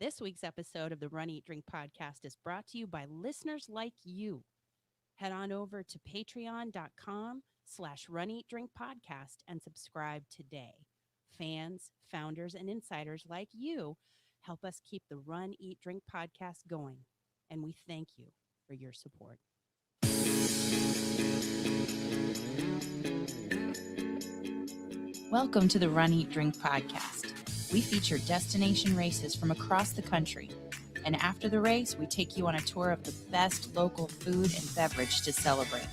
This week's episode of the Run, Eat, Drink podcast is brought to you by listeners like you. Head on over to patreon.com/Run, Eat, Drink podcast and subscribe today. Fans, founders, and insiders like you help us keep the Run, Eat, Drink podcast going. And we thank you for your support. Welcome to the Run, Eat, Drink podcast. We feature destination races from across the country. And after the race, we take you on a tour of the best local food and beverage to celebrate.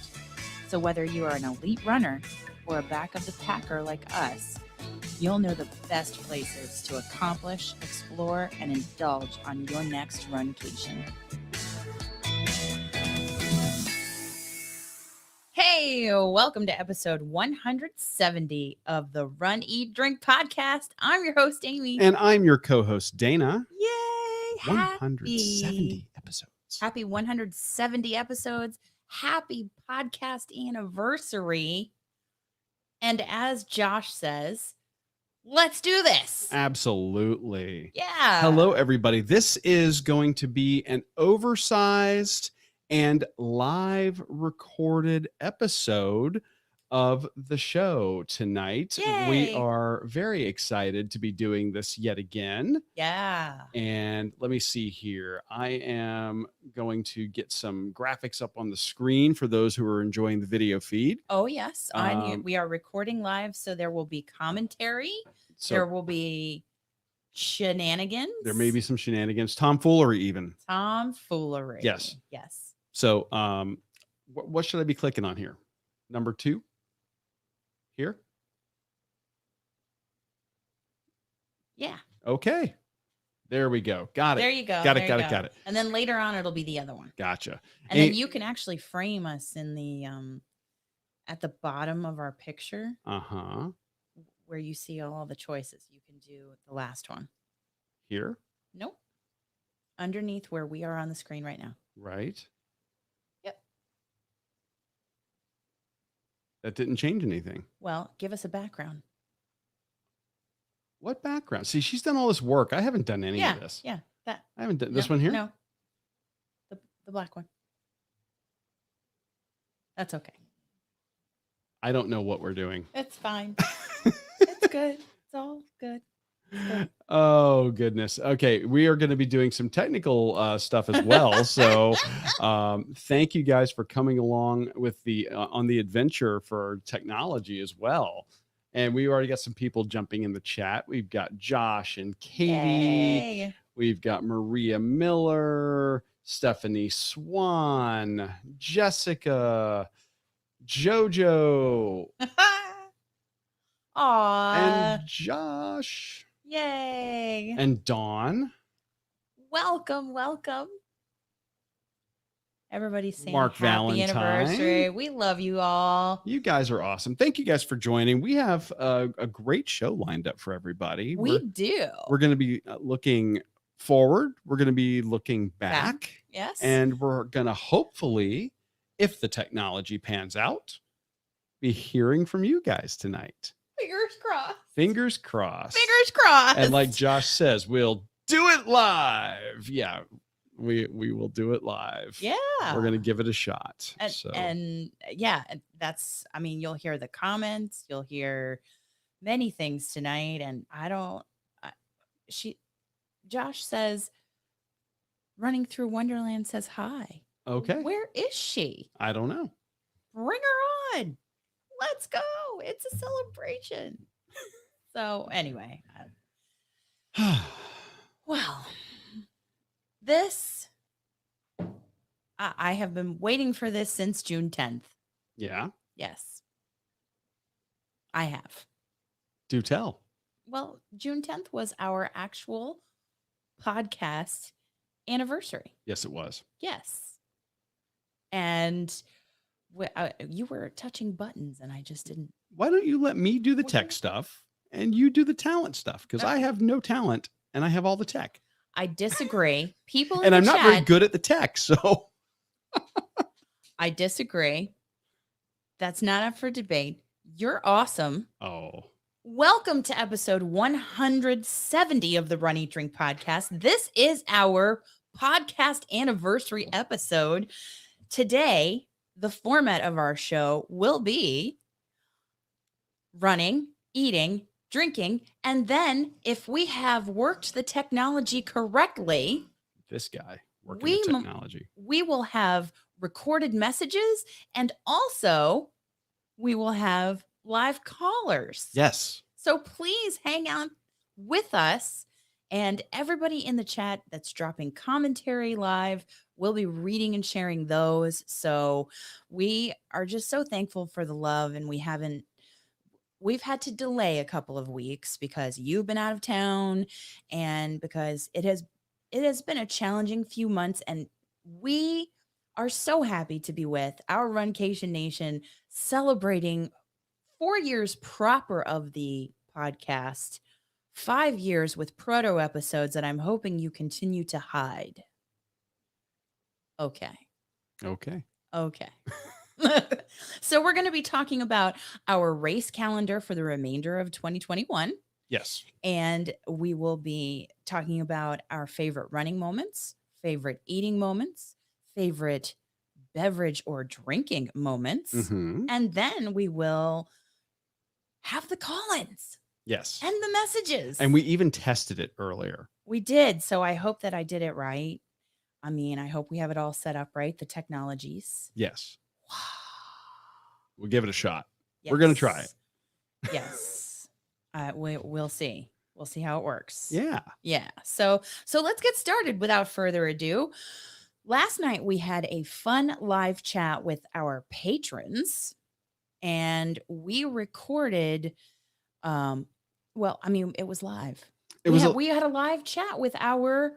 So whether you are an elite runner or a back of the packer like us, you'll know the best places to accomplish, explore, and indulge on your next runcation. Hey, welcome to episode 170 of the Run, Eat, Drink podcast. I'm your host, Amy. And I'm your co-host, Dana. Yay! 170 episodes. Happy 170 episodes. Happy podcast anniversary. And as Josh says, let's do this. Absolutely. Yeah. Hello, everybody. This is going to be an oversized and live recorded episode of the show tonight. Yay. We are very excited to be doing this yet again. Yeah. And let me see here. I am going to get some graphics up on the screen for those who are enjoying the video feed. Oh, yes. We are recording live, so there will be commentary. So there will be shenanigans. there may be some shenanigans, tomfoolery even. Tomfoolery. Yes. Yes. So what should I be clicking on here? Number 2? Here? Yeah. Okay. There we go. Got it. There you go. Got There it. you Got it. go. Got it. And then later on, it'll be the other one. Gotcha. And then you can actually frame us in the at the bottom of our picture where you see all the choices. You can do the last one. Here? Nope. Underneath where we are on the screen right now. Right. Yep. That didn't change anything. Well, give us a background. What background? See, she's done all this work. I haven't done any of this. Yeah. That. I haven't done this one here? No. The black one. That's okay. I don't know what we're doing. It's fine. It's good. It's all good. Oh, goodness. Okay. We are going to be doing some technical stuff as well. So thank you guys for coming along with the on the adventure for technology as well. And we already got some people jumping in the chat. We've got Josh and Katie. Yay. We've got Maria Miller, Stephanie Swan, Jessica, Jojo, Aw. and Josh. Yay. And Dawn. Welcome. Everybody's saying Mark happy Valentine. anniversary. We love you all. You guys are awesome. Thank you guys for joining. We have a great show lined up for everybody. We do. We're going to be looking forward. We're going to be looking back. Yes. And we're going to hopefully, if the technology pans out, be hearing from you guys tonight. Fingers crossed. Fingers crossed. Fingers crossed. And like Josh says, we'll do it live. Yeah, we will do it live. Yeah. We're going to give it a shot. And yeah, that's, I mean, you'll hear the comments, you'll hear many things tonight. And Josh says, running through Wonderland says hi. Okay. Where is she? I don't know. Bring her on. Let's go. It's a celebration. So anyway, well, this, I have been waiting for this since June 10th. Yeah. Yes, I have. Do tell. Well, June 10th was our actual podcast anniversary. Yes, it was. Yes. And you were touching buttons and I just didn't. Why don't you let me do the tech stuff and you do the talent stuff? Because I have no talent and I have all the tech. I disagree. People in and the I'm not chat, very good at the tech, so I disagree. That's not up for debate. You're awesome. oh, Welcome to episode 170 of the Run Eat Drink podcast. This is our podcast anniversary episode. Today, the format of our show will be running, eating, drinking, and then if we have worked the technology correctly, This guy working the technology. we will have recorded messages, and also we will have live callers. Yes. So please hang out with us, and everybody in the chat that's dropping commentary live, we'll be reading and sharing those. So we are just so thankful for the love, and we've had to delay a couple of weeks because you've been out of town and because it has been a challenging few months, and we are so happy to be with our Runcation Nation celebrating 4 years proper of the podcast, 5 years with proto episodes that I'm hoping you continue to hide. Okay. So we're going to be talking about our race calendar for the remainder of 2021. Yes. And we will be talking about our favorite running moments, favorite eating moments, favorite beverage or drinking moments. Mm-hmm. And then we will have the call-ins. Yes. And the messages. And we even tested it earlier. We did. So I hope that I did it right. I mean, I hope we have it all set up right, the technologies. Yes. We'll give it a shot. Yes. We're going to try it. Yes. We'll see. We'll see how it works. Yeah. Yeah. So let's get started without further ado. Last night we had a fun live chat with our patrons, and we recorded it was live. We had a live chat with our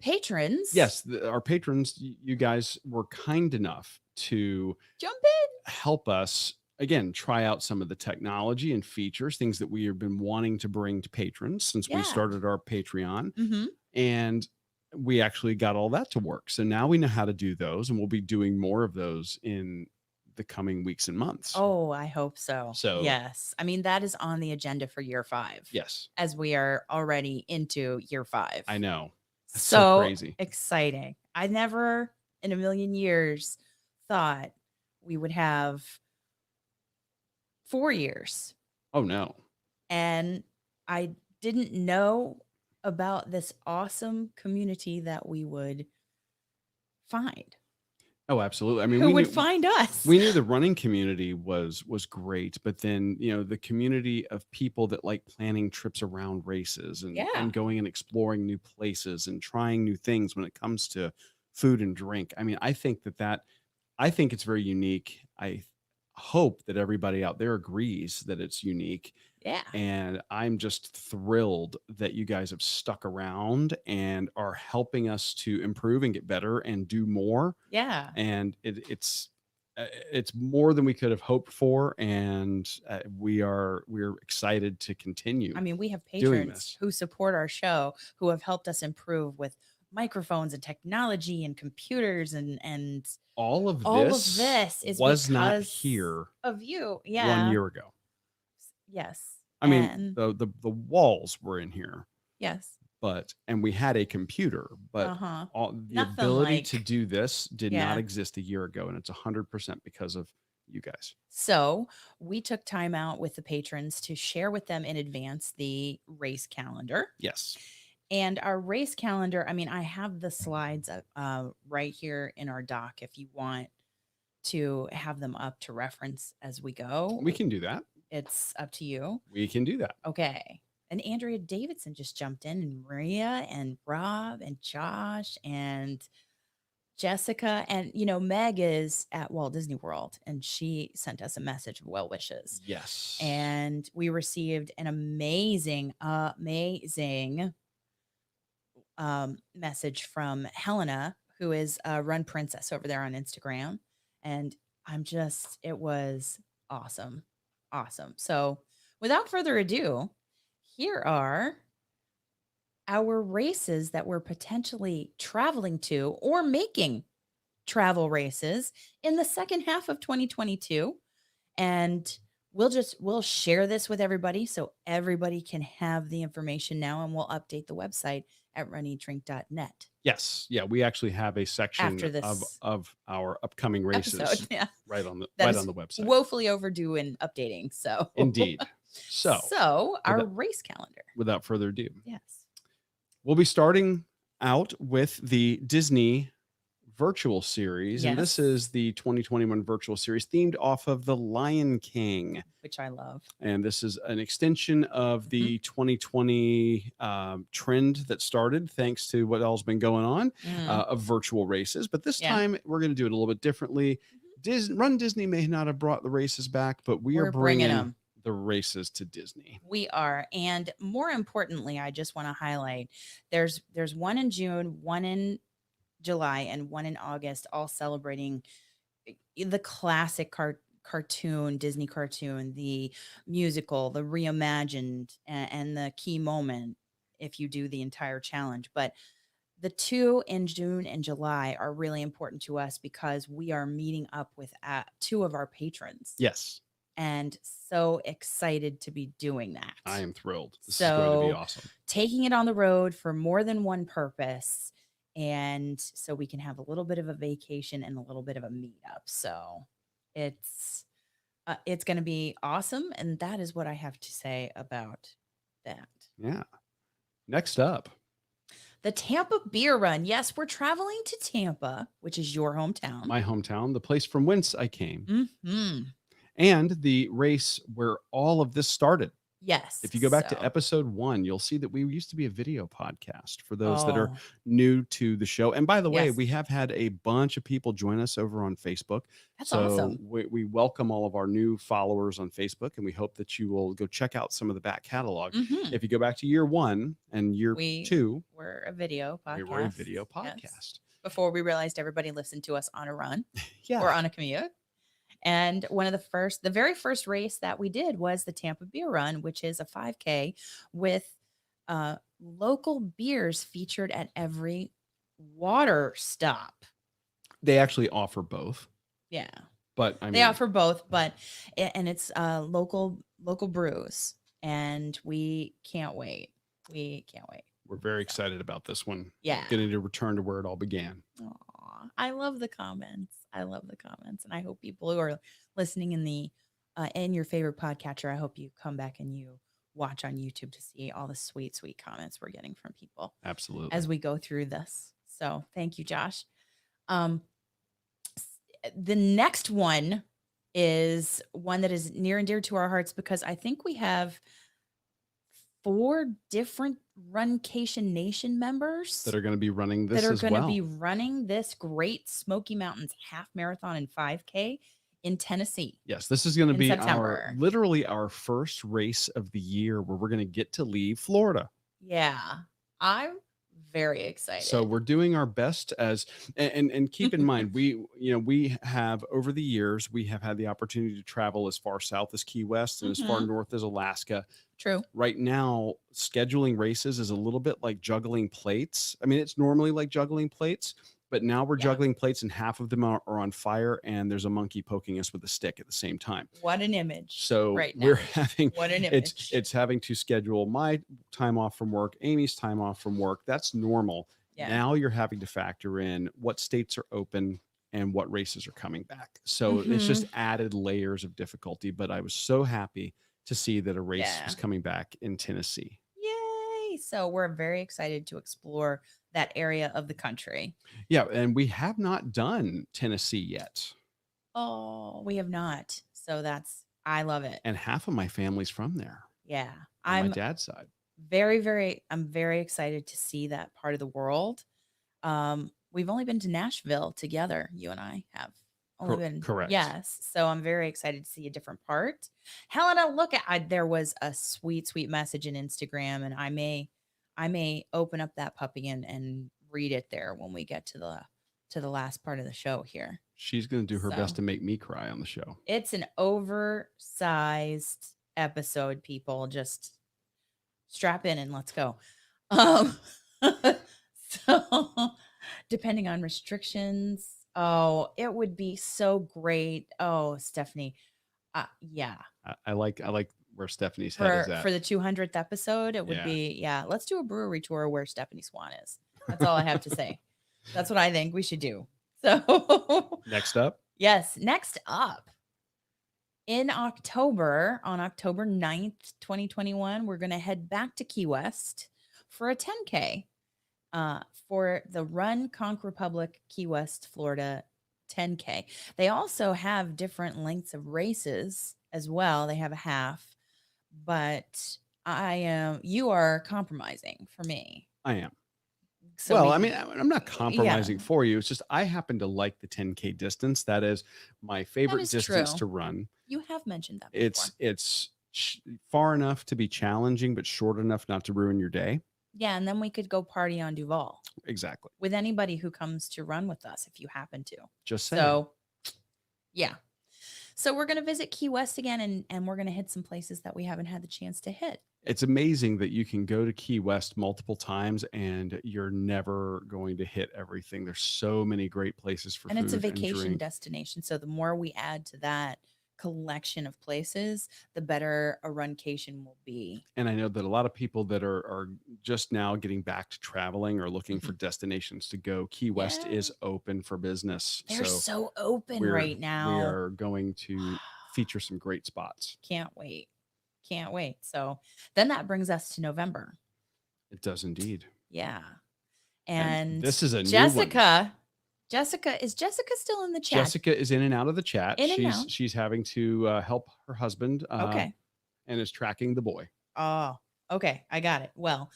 patrons. Yes, our patrons, you guys were kind enough to jump in, help us again try out some of the technology and features, things that we have been wanting to bring to patrons since we started our Patreon. Mm-hmm. And we actually got all that to work. So now we know how to do those, and we'll be doing more of those in the coming weeks and months. Oh, I hope so. So yes, I mean, that is on the agenda for year 5. Yes, as we are already into year 5. I know. That's so crazy, exciting. I never in a million years thought we would have 4 years. Oh no. And I didn't know about this awesome community that we would find. Oh, absolutely. I mean, who would find us? We knew the running community was great, but then, the community of people that like planning trips around races and going and exploring new places and trying new things when it comes to food and drink. I mean, I think I think it's very unique. I hope that everybody out there agrees that it's unique. Yeah. And I'm just thrilled that you guys have stuck around and are helping us to improve and get better and do more. Yeah. And it's more than we could have hoped for. And we're excited to continue. I mean, we have patrons who support our show, who have helped us improve with microphones and technology and computers and all of this is was not here of you. Yeah. 1 year ago. Yes. I mean, the walls were in here. Yes. And we had a computer, but the ability to do this did not exist a year ago. And it's 100% because of you guys. So we took time out with the patrons to share with them in advance the race calendar. Yes. And our race calendar, I mean, I have the slides right here in our doc if you want to have them up to reference as we go. We can do that. It's up to you. We can do that. Okay. And Andrea Davidson just jumped in, and Maria and Rob and Josh and Jessica. And, Meg is at Walt Disney World, and she sent us a message of well wishes. Yes. And we received an amazing message from Helena, who is a Run Princess over there on Instagram. And it was awesome. Awesome. So without further ado, here are our races that we're potentially traveling to or making travel races in the second half of 2022. And we'll share this with everybody so everybody can have the information now, and we'll update the website at runeatdrink.net Yes. Yeah. We actually have a section after this of our upcoming episode. races Yeah. right on the That right is on the website. woefully overdue in updating. So Indeed. So our without- race calendar. Without further ado, Yes. we'll be starting out with the Disney virtual series, and this Yes. is the 2021 virtual series themed off of The Lion King, Which I love. and this is an extension of the 2020 trend that started thanks to what all's been going on of virtual races. But this time we're going to do it a little bit differently. Run Disney may not have brought the races back, but we're bringing them. The races to Disney. We are. And more importantly, I just want to highlight there's one in June, one in July, and one in August, all celebrating the classic cartoon, Disney cartoon, the musical, the reimagined, and the key moment if you do the entire challenge. But the two in June and July are really important to us because we are meeting up with two of our patrons. Yes. And so excited to be doing that. I am thrilled. This is going to be awesome. Taking it on the road for more than one purpose. And so we can have a little bit of a vacation and a little bit of a meetup. So it's going to be awesome. And that is what I have to say about that. Yeah. Next up, the Tampa Beer Run. Yes, we're traveling to Tampa, which is your hometown. My hometown, the place from whence I came. Mm-hmm. And the race where all of this started. Yes. If you go back to episode 1, you'll see that we used to be a video podcast for those that are Oh. new to the show. And by the way, Yes. we have had a bunch of people join us over on Facebook. That's so awesome. we welcome all of our new followers on Facebook, and we hope that you will go check out some of the back catalog. Mhm. If you go back to year 1 and year 2, we're a video podcast. we were a video podcast. Yes. Before we realized everybody listened to us on a run Yeah. or on a commute. And the very first race that we did was the Tampa Beer Run, which is a 5K with local beers featured at every water stop. They actually offer both. Yeah. But I mean, they offer both, and it's local brews, and we can't wait. We're very excited about this one. Yeah. Getting to return to where it all began. Aw, I love the comments. And I hope people who are listening in your favorite podcatcher, I hope you come back and you watch on YouTube to see all the sweet comments we're getting from people. Absolutely. As we go through this. So thank you, Josh. The next one is one that is near and dear to our hearts because I think we have 4 different Runcation Nation members that are going to be running this that are going to be running this Great Smoky Mountains half marathon and 5K in Tennessee. Yes, this is going to be September. literally our first race of the year where we're going to get to leave Florida. Yeah, I'm very excited. So we're doing our best and keep in mind, we have over the years, we have had the opportunity to travel as far south as Key West and as far north as Alaska. True. Right now, scheduling races is a little bit like juggling plates. I mean, it's normally like juggling plates, but now we're juggling plates and half of them are on fire and there's a monkey poking us with a stick at the same time. What an image. So right now. we're having what an image. It's having to schedule my time off from work, Amy's time off from work. That's normal. Yeah. Now you're having to factor in what states are open and what races are coming back. So it's just added layers of difficulty, but I was so happy to see that a race is coming back in Tennessee. Yay. So we're very excited to explore that area of the country. Yeah. And we have not done Tennessee yet. Oh, we have not. So I love it. And half of my family's from there. Yeah. On my dad's side. I'm very excited to see that part of the world. We've only been to Nashville together. You and I have only been correct. Yes. So I'm very excited to see a different part. Helena, look there was a sweet message in Instagram, and I may open up that puppy and read it there when we get to the last part of the show here. She's going to do her best to make me cry on the show. It's an oversized episode, people. Just strap in and let's go. So depending on restrictions, it would be so great. Oh, Stephanie, Yeah. I like where Stephanie's head is For at. the 200th episode, it would Yeah. be, yeah, let's do a brewery tour where Stephanie Swan is. That's all I have to say. That's what I think we should do. So, Next up, yes, next up in October, on October 9th, 2021, we're going to head back to Key West for a 10K uh, for the Run Conch Republic Key West, Florida 10K. They also have different lengths of races as well. They have a half, but you are compromising for me. I am. So Well, I we, mean, I'm not yeah, compromising for you. It's just I happen to like the 10K distance. That is my that favorite is distance true. to run. You have mentioned that before. It's far enough to be challenging, but short enough not to ruin your day. Yeah, and then we could go party on Duval Exactly. with anybody who comes to run with us if you happen to. Just saying. So, yeah. So we're going to visit Key West again, and we're going to hit some places that we haven't had the chance to hit. It's amazing that you can go to Key West multiple times and you're never going to hit everything. There's so many great places for And food it's a and vacation drink. destination. So the more we add to that collection of places, the better a runcation will be. And I know that a lot of people that are just now getting back to traveling or looking Mhm. for destinations to go. Key West is Yeah. open for business. They're so open we're right we now. are going to feature some great spots. Can't wait. Can't wait. So then that brings us to November. It does indeed. Yeah. And And this is a new one. Jessica, is Jessica still in the chat? Jessica is in and out of the chat. In and out. She's having to help her husband Okay. and is tracking the boy. Oh, okay. I got it. Well,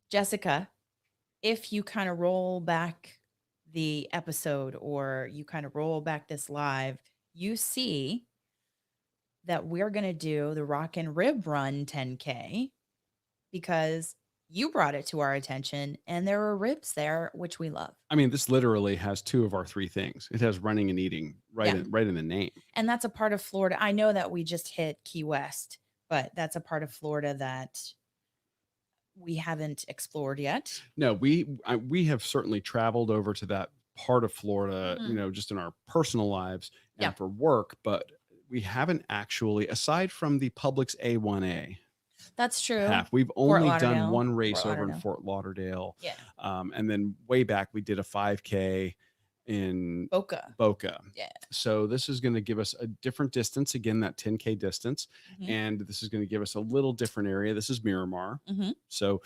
Jessica, if you kind of roll back the episode or you kind of roll back this live, you see that we're going to do the Rock and Rib Run 10K because you brought it to our attention and there were ribs there, which we love. I mean, this literally has two of our three things. It has running and eating right in the name. And that's a part of Florida. I know that we just hit Key West, but that's a part of Florida that we haven't explored yet. No, we have certainly traveled over to that part of Florida, Mhm. just in our personal lives and Yeah. for work, but we haven't actually, aside from the Publix A1A, That's true. we've only done Lauderdale. one race Fort over in Lauderdale. Fort Lauderdale. Yeah. And then way back we did a 5K in Boca. Yeah. So this is going to give us a different distance, again, that 10K distance. Mhm. And this is going to give us a little different area. This is Miramar. Mhm. So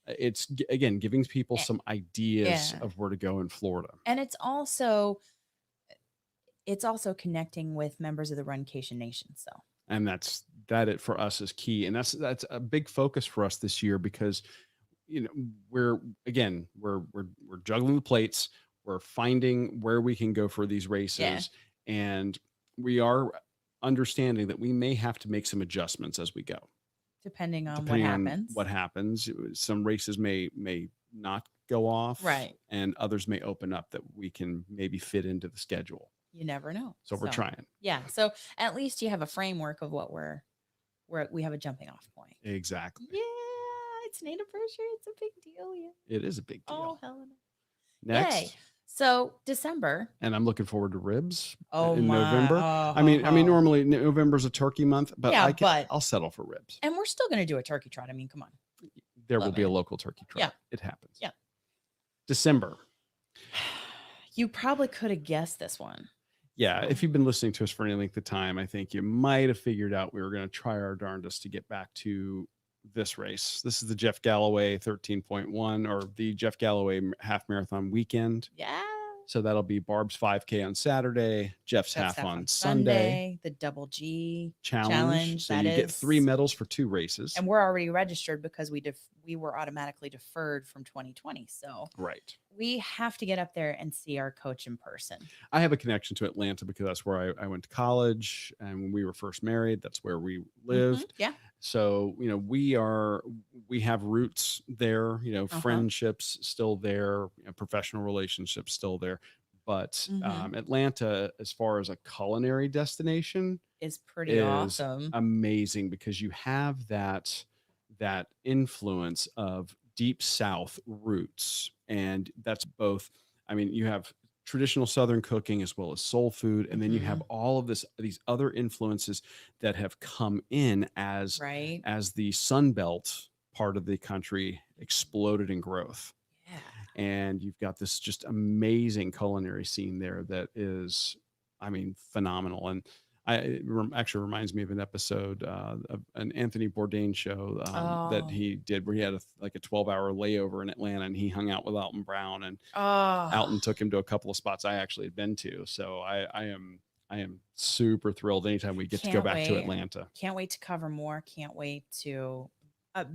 it's, again, giving people Eh, some ideas yeah. of where to go in Florida. And it's also connecting with members of the Runcation Nation. So, And that it for us is key. And that's a big focus for us this year because, we're juggling the plates. We're finding where we can go for these races. And we are understanding that we may have to make some adjustments as we go. depending on What happens. Some races may not go off. Right. And others may open up that we can maybe fit into the schedule. You never know. So we're trying. Yeah. So at least you have a framework of what we have a jumping off point. Exactly. Yeah. It's an anniversary. It's a big deal. Yeah. It is a big deal. Oh, Helena. Next. Yay. So December. And I'm looking forward to ribs in November. I mean, normally November's a turkey month, but I'll settle for ribs. And we're still going to do a turkey trot. I mean, come on. There will be a local turkey trot. Yeah. It happens. Yeah. December. You probably could have guessed this one. Yeah. If you've been listening to us for any length of time, I think you might have figured out we were going to try our darndest to get back to this race. This is the Jeff Galloway 13.1 or the Jeff Galloway half marathon weekend. Yeah. So that'll be Barb's 5K on Saturday, Jeff's half on Sunday. The Double G challenge. So you get 3 medals for 2 races. And we're already registered because we were automatically deferred from 2020. So right. We have to get up there and see our coach in person. I have a connection to Atlanta because that's where I went to college. And when we were first married, that's where we lived. Yeah. So, we have roots there, friendships still there, professional relationships still there. But Atlanta, as far as a culinary destination, is pretty awesome. Amazing because you have that influence of deep South roots. And that's both, you have traditional Southern cooking as well as soul food. And then you have Mhm. all of these other influences that have come in Right? as the Sun Belt part of the country exploded in growth. Yeah. And you've got this just amazing culinary scene there that is, I mean, phenomenal. And actually reminds me of an episode of an Anthony Bourdain show that Oh. he did where he had like a 12-hour layover in Atlanta, and he hung out with Alton Brown, and Oh. Alton took him to a couple of spots I actually had been to. So I am super thrilled anytime we get to go Can't back to wait. Atlanta. Can't wait to cover more. Can't wait to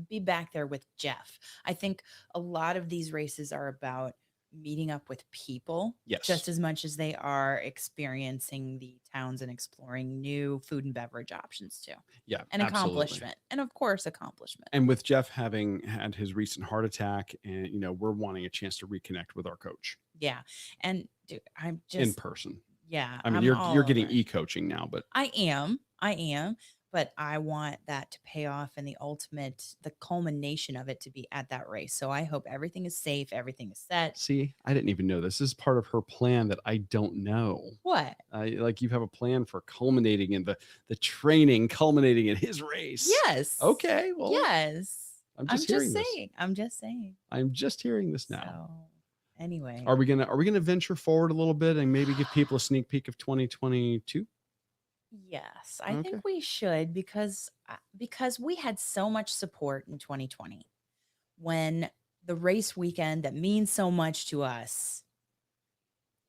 be back there with Jeff. I think a lot of these races are about meeting up with people Yes. just as much as they are experiencing the towns and exploring new food and beverage options too. Yeah, And absolutely. accomplishment. And of course, accomplishment. And with Jeff having had his recent heart attack, and we're wanting a chance to reconnect with our coach Yeah. And dude, I'm in just, person. yeah. I mean, I'm you're all getting over it. e-coaching now, but I am, but I want that to pay off and the culmination of it to be at that race. So I hope everything is safe, everything is set. see, I didn't even know this is part of her plan that I don't know. What? Like you have a plan for culminating in the training, culminating in his race. Yes. Okay. Well, yes. I'm just hearing this. I'm just saying. I'm just hearing this now. So anyway. Are we gonna venture forward a little bit and maybe give people a sneak peek of 2022? Yes, I Okay. think we should because we had so much support in 2020 when the race weekend that means so much to us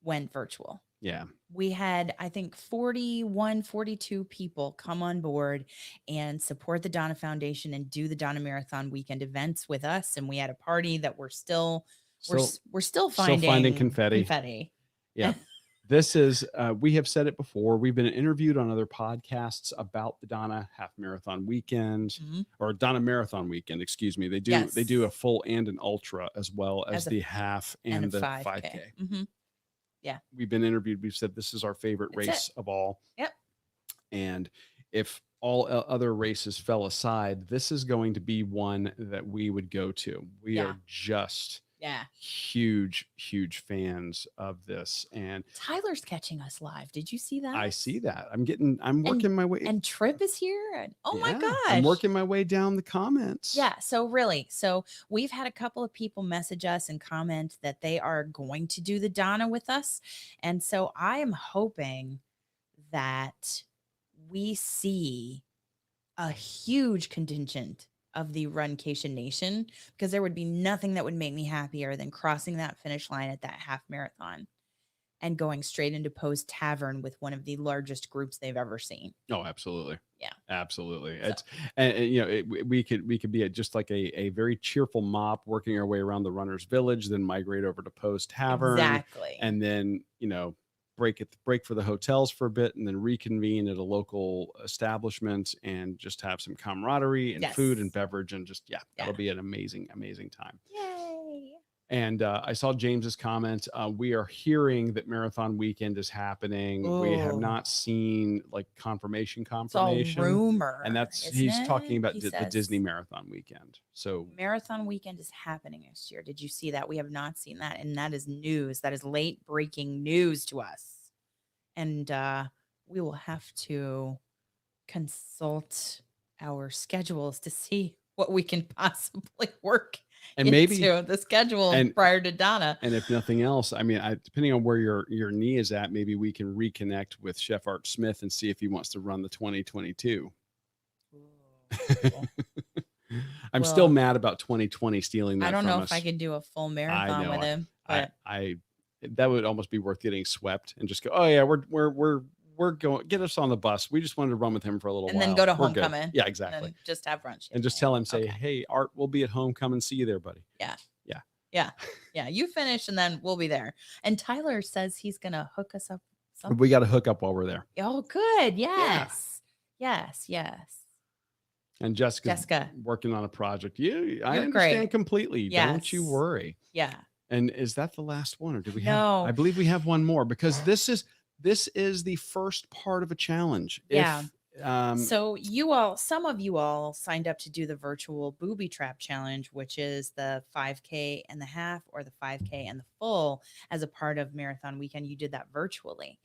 went virtual. Yeah. We had, I think, 41, 42 people come on board and support the Donna Foundation and do the Donna Marathon weekend events with us. And we had a party that we're still finding confetti. Yeah. This is, we have said it before. We've been interviewed on other podcasts about the Donna Half Marathon Weekend Mhm. or Donna Marathon Weekend. Excuse me. They do a full and an ultra as well as the half and the 5K. Mm-hmm. Yeah. We've been interviewed. We've said this is our favorite It's race of all. Yep. And if all other races fell aside, this is going to be one that we would go to. We are just huge fans of this. And Tyler's catching us live. Did you see that? I see that. I'm working my way. And Tripp is here. And my gosh. I'm working my way down the comments. Yeah. So we've had a couple of people message us and comment that they are going to do the Donna with us. And so I am hoping that we see a huge contingent of the Runcation Nation, because there would be nothing that would make me happier than crossing that finish line at that half marathon and going straight into Poe's Tavern with one of the largest groups they've ever seen. Oh, absolutely. Yeah, absolutely. So. We could be at just like a very cheerful mop working our way around the Runner's Village, then migrate over to Poe's Tavern. Exactly. And then, break for the hotels for a bit and then reconvene at a local establishment and just have some camaraderie and food and beverage and just that'll be an amazing time. Yay. And I saw James's comment. We are hearing that Marathon Weekend is happening. Ooh. We have not seen like confirmation. It's all rumor, and he's talking about the Disney Marathon Weekend. So Marathon Weekend is happening next year. Did you see that? We have not seen that, and that is news. That is late breaking news to us. And we will have to consult our schedules to see what we can possibly work and into the schedule prior to Donna. And if nothing else, I mean, depending on where your knee is at, maybe we can reconnect with Chef Art Smith and see if he wants to run the 2022. I'm still mad about 2020 stealing that. I don't from know us. if I could do a full marathon with him. But that would almost be worth getting swept and just go, oh yeah, we're going, get us on the bus. We just wanted to run with him for a little while. And then go to homecoming. Yeah, exactly. And just have brunch. And just tell him, hey, Art, we'll be at home. Come and see you there, buddy. Yeah. You finish and then we'll be there. And Tyler says he's going to hook us up. We got to hook up while we're there. Oh, good. Yes. And Jessica working on a project. I understand completely. Yes. Don't you worry. Yeah. And is that the last one, or do we have? No. I believe we have one more, because this is the first part of a challenge. Yeah. So some of you all signed up to do the virtual booby trap challenge, which is the 5K and the half or the 5K and the full as a part of marathon weekend. You did that virtually.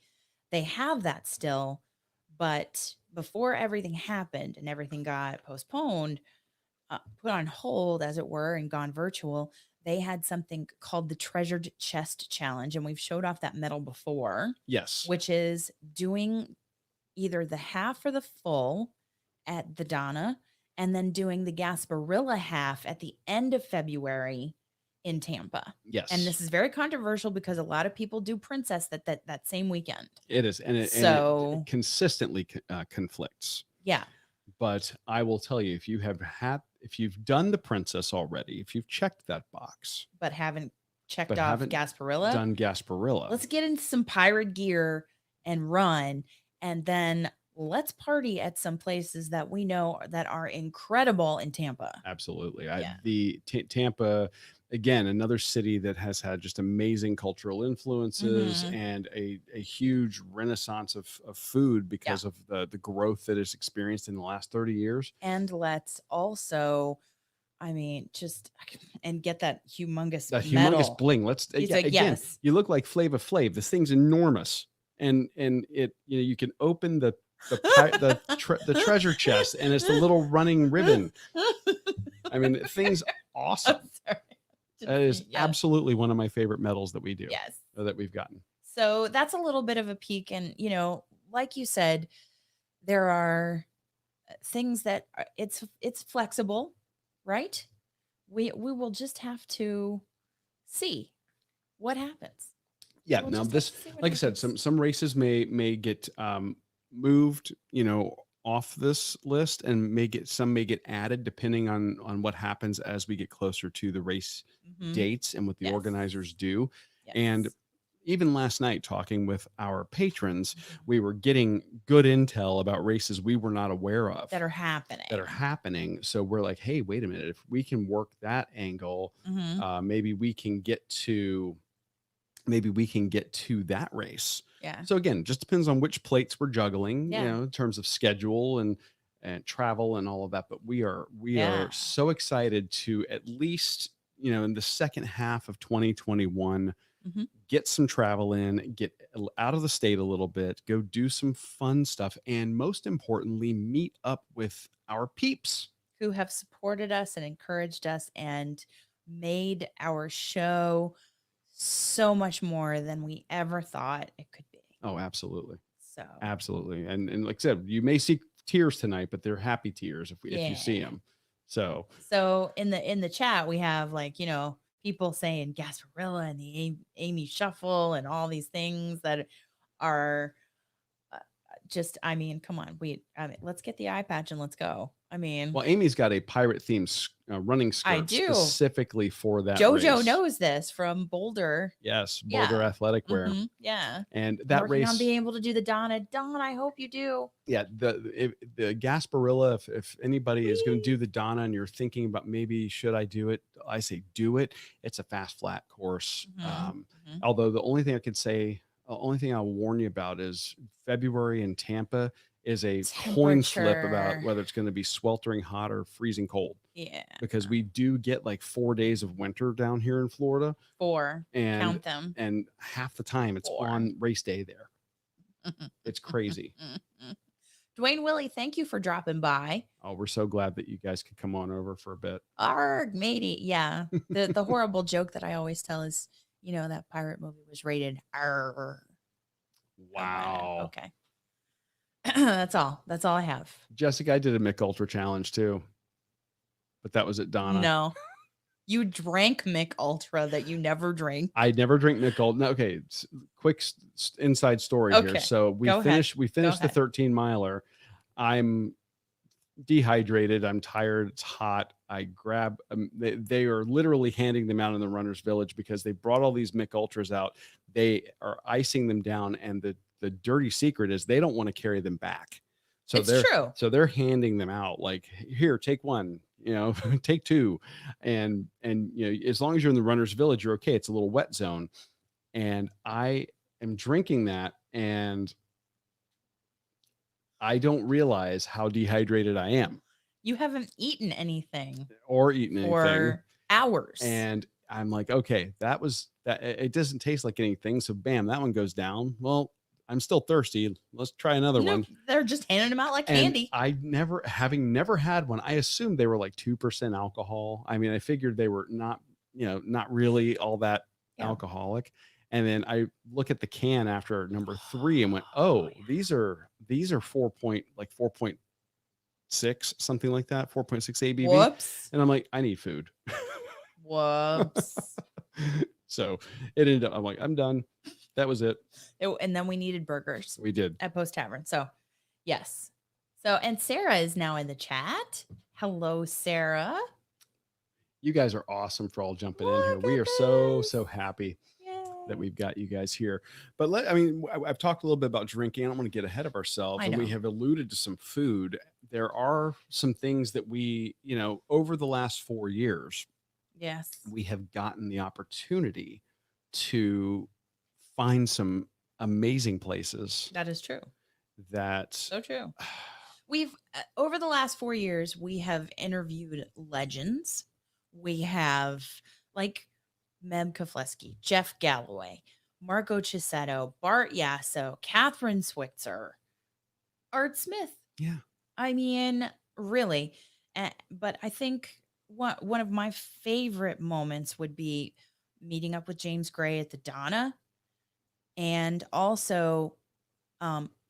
They have that still, but before everything happened and everything got postponed, put on hold, as it were, and gone virtual, they had something called the Treasured Chest Challenge. And we've showed off that medal before, Yes. which is doing either the half or the full at the Donna, and then doing the Gasparilla half at the end of February in Tampa. Yes. And this is very controversial because a lot of people do Princess that same weekend. It is. And it consistently conflicts. Yeah. But I will tell you, if you've done the Princess already, if you've checked that box, but haven't checked off Gasparilla, done Gasparilla, let's get into some pirate gear and run. And then let's party at some places that we know that are incredible in Tampa. Absolutely. Tampa, again, another city that has had just amazing cultural influences and a huge renaissance of food because of the growth that it's experienced in the last 30 years. And let's also, and get that humongous humongous bling. You look like Flava Flav. This thing's enormous. And it, you can open the treasure chest and it's the little running ribbon. I mean, the thing's awesome. That is absolutely one of my favorite medals that we do. Yes. That we've gotten. So that's a little bit of a peek. And, like you said, there are things that it's flexible, right? We will just have to see what happens. Yeah. Now this, like I said, some races may get moved, off this list, and may get added depending on what happens as we get closer to the race dates and what the organizers do. Yes. And even last night, talking with our patrons, we were getting good intel about races we were not aware of that are happening. So we're like, hey, wait a minute, if we can work that angle, maybe we can get to that race. Yeah. So again, just depends on which plates we're juggling, in terms of schedule and travel and all of that. But we are so excited to at least, in the second half of 2021, get some travel in, get out of the state a little bit, go do some fun stuff, and most importantly, meet up with our peeps who have supported us and encouraged us and made our show so much more than we ever thought it could be. Oh, absolutely. So absolutely. And like I said, you may see tears tonight, but they're happy tears if you see them. So in the chat, we have people saying Gasparilla and the Amy Shuffle and all these things that are just, come on, let's get the eye patch and let's go. Well, Amy's got a pirate themed running skirt specifically for that. JoJo race. knows this from Boulder. Yes, Boulder athletic wear. Yeah, and that race on being able to do the Donna. I hope you do. Yeah, the Gasparilla. If anybody is going to do the Donna and you're thinking about maybe should I do it, I say do it. It's a fast flat course. Although the only thing I'll warn you about is February in Tampa is a coin flip about whether it's going to be sweltering hot or freezing cold. Yeah. Because we do get like 4 days of winter down here in Florida. 4. And count them. And half the time it's 4. on race day there. It's crazy. Dwayne Willie, thank you for dropping by. Oh, we're so glad that you guys could come on over for a bit. Arg, matey. Yeah. The horrible joke that I always tell is, that pirate movie was rated R. Wow. Okay. That's all I have. Jessica, I did a Mick Ultra challenge too, but that was at Donna. No, you drank Mick Ultra that you never drink. I never drink Mick Ultra. No, okay, quick inside story here. So we finished the 13 miler. I'm dehydrated. I'm tired. It's hot. I grab. They are literally handing them out in the Runners Village because they brought all these Mick Ultras out. They are icing them down, and the dirty secret is they don't want to carry them back. So they're handing them out like, here, take one, take 2. And as long as you're in the Runners Village, you're okay. It's a little wet zone. And I am drinking that, and I don't realize how dehydrated I am You haven't eaten anything or eaten anything. for hours. And I'm like, okay, that was that. It doesn't taste like anything. So bam, that one goes down. Well, I'm still thirsty. Let's try another one. They're just handing them out like And candy. I having never had one, I assumed they were like 2% alcohol. I mean, I figured they were not, not really all that alcoholic. And then I look at the can after number 3 and went, oh, these are 4.6, something like that, 4.6 ABV. Whoops. And I'm like, I need food. Whoops. So it ended up, I'm like, I'm done. That was it. And then we needed burgers. We did. At Post Tavern. So, yes. So, and Sarah is now in the chat. Hello, Sarah. You guys are awesome for all jumping in here. We are so happy that we've got you guys here. But I've talked a little bit about drinking. I don't want to get ahead of ourselves. And we have alluded to some food. There are some things that we, over the last 4 years, yes, we have gotten the opportunity to find some amazing places. That is true. That's so true. We've over the last 4 years, we have interviewed legends. We have like Meb Keflesky, Jeff Galloway, Marco Cisetto, Bart Yasso, Catherine Switzer, Art Smith. Yeah. I mean, really. But I think one of my favorite moments would be meeting up with James Gray at the Donna. And also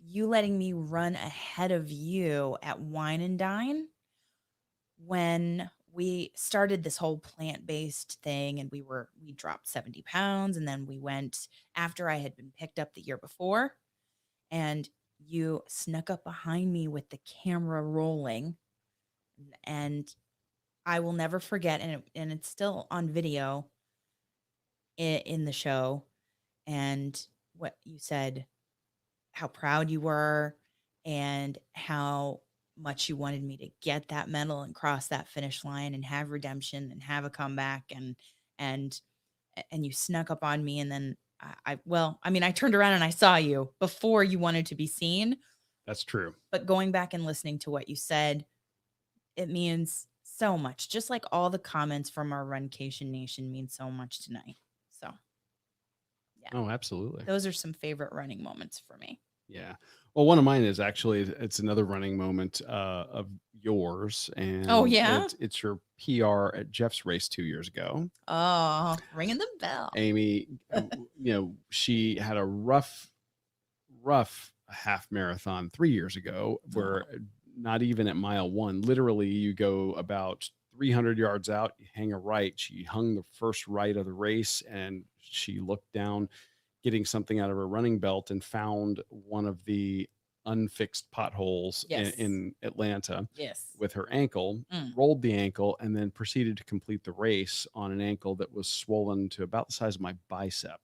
you letting me run ahead of you at Wine and Dine when we started this whole plant-based thing, and we dropped 70 pounds. And then we went after I had been picked up the year before, and you snuck up behind me with the camera rolling, and I will never forget. And it's still on video in the show. And what you said, how proud you were and how much you wanted me to get that medal and cross that finish line and have redemption and have a comeback, and you snuck up on me. And then I turned around and I saw you before you wanted to be seen. That's true. But going back and listening to what you said, it means so much. Just like all the comments from our Runcation Nation mean so much tonight. So yeah. Oh, absolutely. Those are some favorite running moments for me. Yeah. Well, one of mine is actually, it's another running moment of yours. And oh, yeah, it's your PR at Jeff's race 2 years ago. Oh, ringing the bell. Amy, she had a rough half marathon 3 years ago where not even at mile 1, literally you go about 300 yards out, you hang a right. She hung the first right of the race, and she looked down, getting something out of her running belt, and found one of the unfixed potholes in Atlanta with her ankle, rolled the ankle, and then proceeded to complete the race on an ankle that was swollen to about the size of my bicep.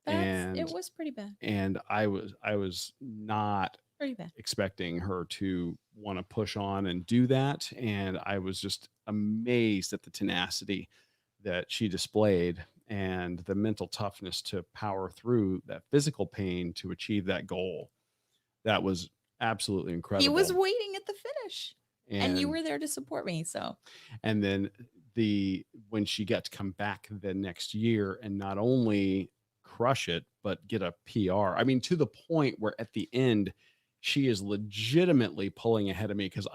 It was pretty bad. And I was not pretty bad expecting her to want to push on and do that. And I was just amazed at the tenacity that she displayed and the mental toughness to power through that physical pain to achieve that goal. That was absolutely incredible. He was waiting at the finish, and you were there to support me. So, and then when she got to come back the next year and not only crush it, but get a PR. I mean, to the point where at the end, she is legitimately pulling ahead of me, because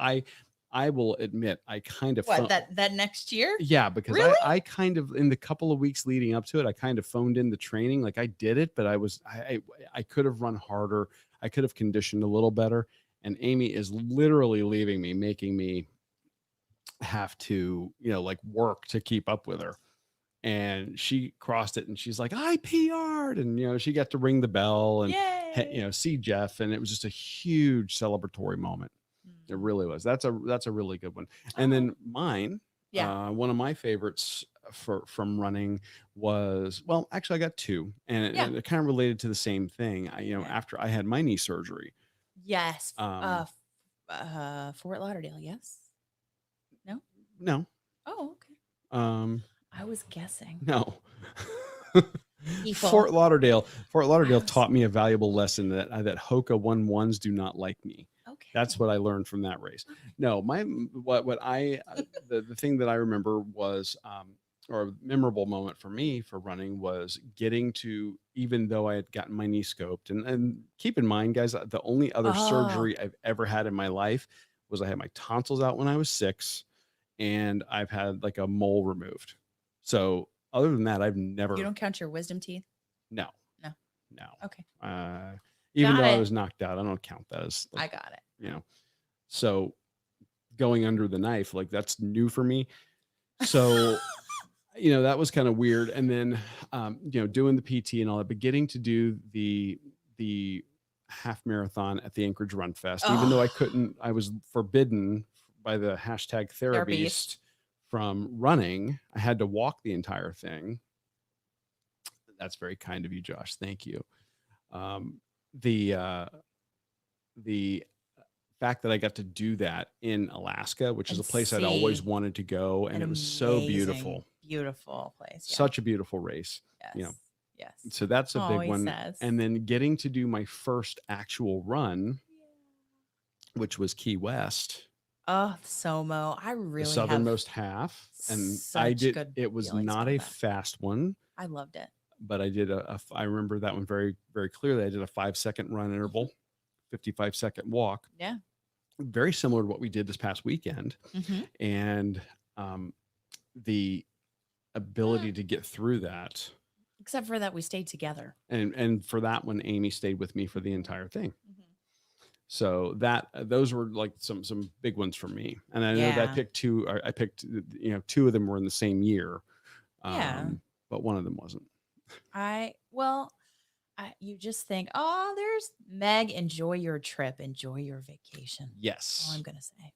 I will admit, I kind of that next year. Yeah, because really? I kind of, in the couple of weeks leading up to it, I kind of phoned in the training. Like I did it, but I could have run harder. I could have conditioned a little better. And Amy is literally leaving me, making me have to, work to keep up with her. And she crossed it, and she's like, I PR'd, and she got to ring the bell and see Jeff, and it was just a huge celebratory moment. It really was. That's a really good one. And then mine, one of my favorites from running was, well, actually I got two, and it kind of related to the same thing. After I had my knee surgery. Yes. Fort Lauderdale. Yes. No. Oh, okay. I was guessing. No. Fort Lauderdale taught me a valuable lesson that Hoka 1-1s do not like me. Okay. That's what I learned from that race. No, what I the thing that I remember was or a memorable moment for me for running was getting to, even though I had gotten my knee scoped, and keep in mind, guys, the only other Oh, surgery I've ever had in my life was I had my tonsils out when I was 6, and I've had like a mole removed. So other than that, I've you never. don't count your wisdom teeth? No, No. no. Okay. Even Got though I it. was knocked out, I don't count that as like, I got it. you know. So going under the knife, like that's new for me. So that was kind of weird. And then doing the PT and all that, but getting to do the half marathon at the Anchorage Run Fest, even though Oh, I was forbidden by the hashtag they're beast. Therabeast from running. I had to walk the entire thing. That's very kind of you, Josh. Thank you. Um, the fact that I got to do that in Alaska, which is And a place I'd always see wanted to go, an and it was so amazing, beautiful, beautiful place. Yeah. such a beautiful race. You know, Yes. Yes. so that's a Oh, big he one. says. And then getting to do my first actual run, which was Key West, Oh, SOMO. I the really have southernmost half, and such good it was feelings not about a that. fast one, I loved it. but I did I remember that one very, very clearly. I did a 5-second run interval, 55-second walk, Yeah. very similar to what we did this past weekend. Mm-hmm. And the ability to get through that. Except for that we stayed together. And for that one, Amy stayed with me for the entire thing. Mm-hmm. So those were like some big ones for me. And I know that Yeah. I picked two. I picked, two of them were in the same year, Yeah. but one of them wasn't. You just think, oh, there's Meg. Enjoy your trip. Enjoy your vacation. That's all I'm Yes. gonna say.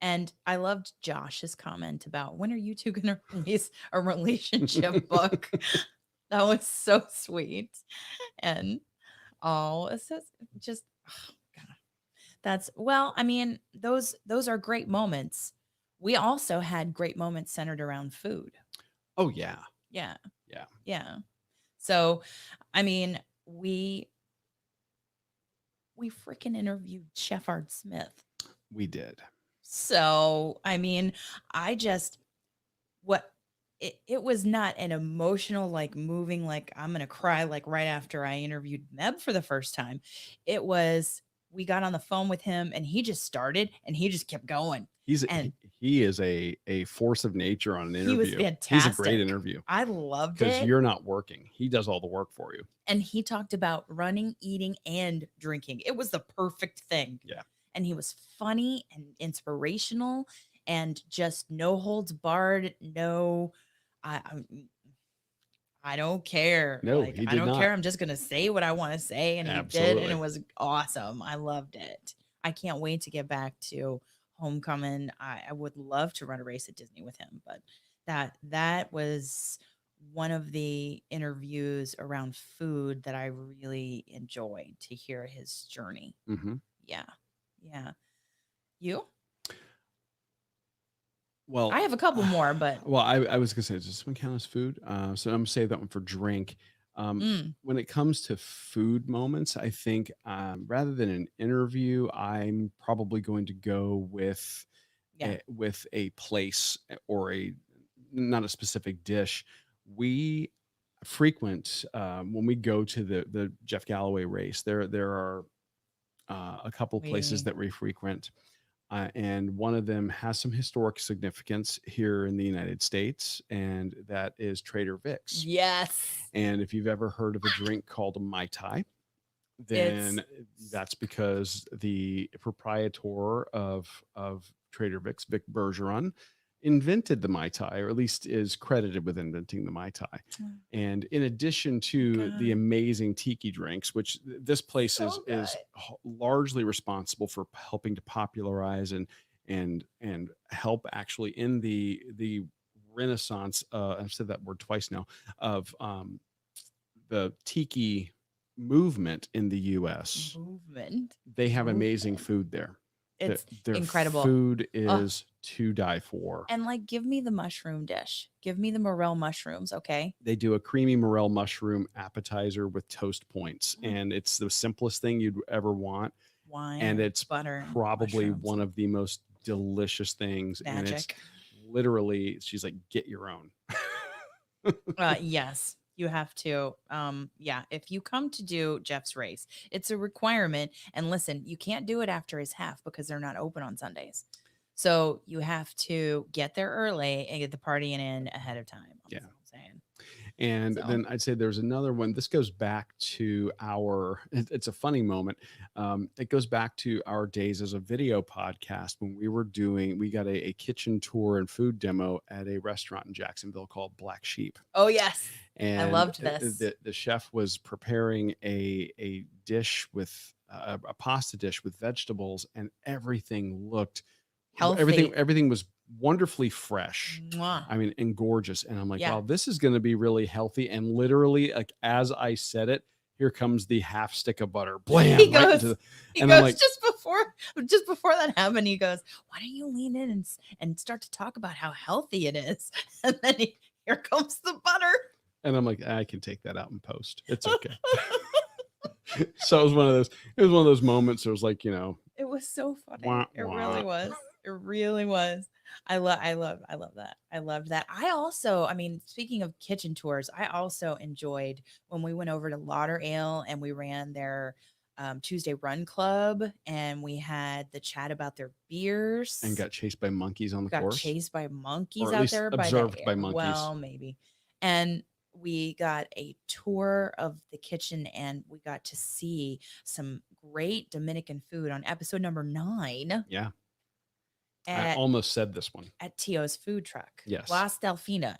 And I loved Josh's comment about when are you two going to release a relationship book? That was so sweet. And it's just oh, God. I mean, those are great moments. We also had great moments centered around food. Oh yeah. Yeah. Yeah. Yeah. So, I mean, we freaking interviewed Chef Art Smith. We did. So, I mean, I just what it was not an emotional, like moving, like I'm gonna cry, like right after I interviewed Meb for the first time. It was we got on the phone with him and he just started and he just kept going. And He is a force of nature on an he was interview. He's a great fantastic. interview I loved because it. you're not working. He does all the work for you. And he talked about running, eating, and drinking. It was the perfect thing. Yeah. And he was funny and inspirational and just no holds barred. No, I don't care. No, Like, he I did don't not. care. I'm just going to say what I want to say. And he did. And Absolutely. it was awesome. I loved it. I can't wait to get back to homecoming. I would love to run a race at Disney with him, but that was one of the interviews around food that I really enjoyed to hear his journey. Mm-hmm. Yeah. Yeah. You? Well, I have a couple more, but well, I was gonna say, does this one count as food? So I'm gonna save that one for drink. When it comes to food moments, I think rather than an interview, I'm probably going to go with yeah. with a place or not a specific dish. We frequent when we go to the Jeff Galloway race. There are a couple places that we frequent. And one of them has some historic significance here in the United States, and that is Trader Vic's. Yes. And if you've ever heard of a drink called a Mai Tai, then that's because the proprietor of Trader Vic's, Vic Bergeron, invented the Mai Tai, or at least is credited with inventing the Mai Tai. And in addition to the amazing tiki drinks, which this place is largely responsible for helping to popularize and help actually in the renaissance, I've said that word twice now, of the tiki movement in the US. They have amazing food there. It's their incredible. Food is to die for. And like, give me the mushroom dish. Give me the morel mushrooms, okay? They do a creamy morel mushroom appetizer with toast points, and it's the simplest thing you'd ever want. wine and and it's butter and probably mushrooms. one of the most delicious things. And it's Magic. literally, she's like, get your own. Yes, you have to. Yeah, if you come to do Jeff's race, it's a requirement. And listen, you can't do it after his half because they're not open on Sundays. So you have to get there early and get the partying in ahead of time. Yeah. That's what I'm saying. And So. then I'd say there's another one. This goes back to it's a funny moment. It goes back to our days as a video podcast when we got a kitchen tour and food demo at a restaurant in Jacksonville called Black Sheep. Oh yes, I And loved this. the chef was preparing a dish with a pasta dish with vegetables, and everything looked Healthy. everything was wonderfully fresh. Mwah. I mean, and gorgeous. And I'm like, Yeah. wow, this is going to be really healthy. And literally, like as I said it, here comes the half stick of butter. Blam! He right goes, into the, he and goes I'm like, just before that happened, he goes, why don't you lean in and start to talk about how healthy it is? And then here comes the butter. and I'm like, I can take that out in post. It's okay. So it was one of those moments. It was like, you know, It was so funny. wah, It wah. really was. It really was. I love that. I loved that. I also, I mean, speaking of kitchen tours, I also enjoyed when we went over to Lauderdale and we ran their Tuesday Run Club, and we had the chat about their beers And got chased by monkeys on the got course. chased by monkeys Or at out least there observed by monkeys. Well, maybe. And we got a tour of the kitchen and we got to see some great Dominican food on episode number 9. Yeah. I At, almost said this one. at Tio's food truck. Yes. Las Delfina.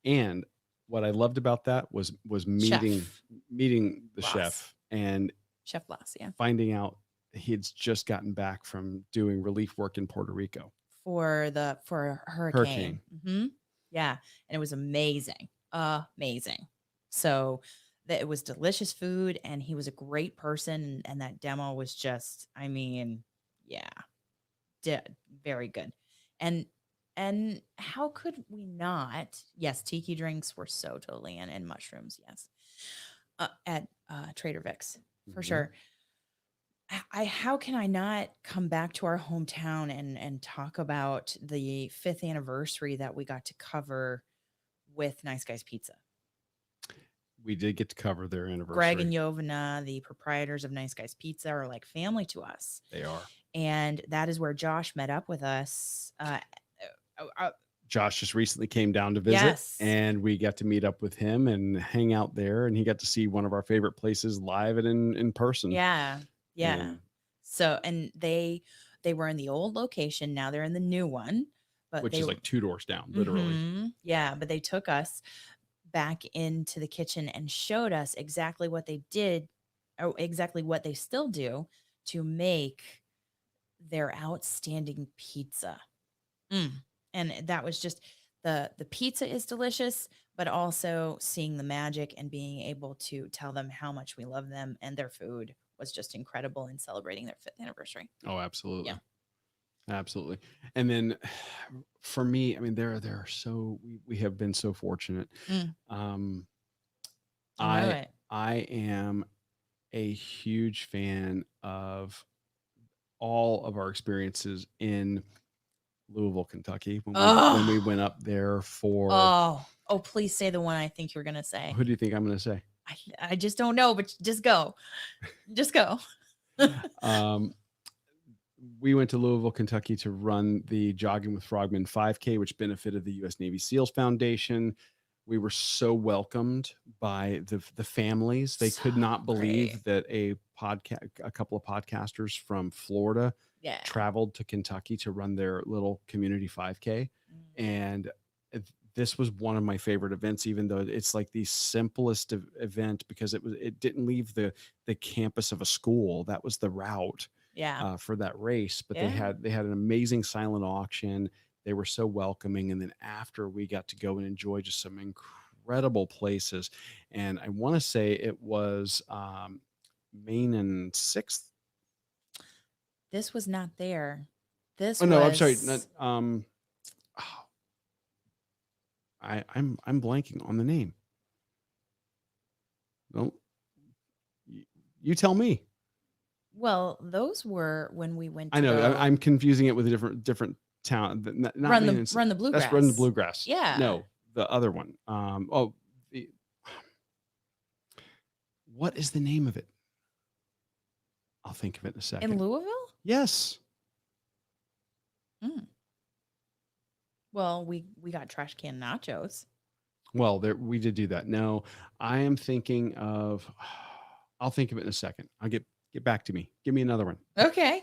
And what I loved about that was meeting the Blas. chef and Chef Blas, yeah. finding out he'd just gotten back from doing relief work in Puerto Rico For a hurricane. Mm-hmm. Yeah. And it was amazing. Amazing. So it was delicious food, and he was a great person. And that demo was just, I mean, yeah, very good. And how could we not? Yes, tiki drinks were so totally in, and mushrooms, yes. At Trader Vic's, for Mhm. sure. How can I not come back to our hometown and talk about the 5th anniversary that we got to cover with Nice Guys Pizza? We did get to cover their anniversary. Greg and Yovana, the proprietors of Nice Guys Pizza, are like family to us. They are. And that is where Josh met up with us. Josh just recently came down to visit, Yes. and we got to meet up with him and hang out there, and he got to see one of our favorite places live and in person. Yeah. Yeah. And So, and they were in the old location. Now they're in the new one, but which they is like 2 doors down, literally. Mhm. Yeah, but they took us back into the kitchen and showed us exactly what they did, or exactly what they still do to make their outstanding pizza. And that was just the pizza is delicious, but also seeing the magic and being able to tell them how much we love them, and their food was just incredible in celebrating their 5th anniversary. Oh, absolutely. Yeah. Absolutely. And then for me, I mean, there are so we have been so fortunate. I am a huge fan of all of our experiences in Louisville, Kentucky when we went up there for Oh, please say the one I think you're gonna say. Who do you think I'm gonna say? I just don't know, but just go. Just go. We went to Louisville, Kentucky to run the Jogging with Frogmen 5K, which benefited the U.S. Navy SEALs Foundation. We were so welcomed by the families. They could not believe that a couple of podcasters from Florida traveled to Kentucky to run their little community 5K. And this was one of my favorite events, even though it's like the simplest event, because it didn't leave the campus of a school. That was the route for that race. But they had an amazing silent auction. They were so welcoming. And then after, we got to go and enjoy just some incredible places. And I want to say it was Main and 6th. This was not there. This no, was... I'm sorry. Not, I'm blanking on the name. No, you tell me. Well, those were when we went I to know go I'm confusing it with a different town. Not run the that's Run the bluegrass. Bluegrass. Yeah. No, the other one. The what is the name of it? I'll think of it in a In second. Louisville? Yes. Mm. Well, we got trash can nachos. Well, there we did do that. No, I am thinking of. I'll think of it in a second. I'll get back to me. Give me another one. Okay.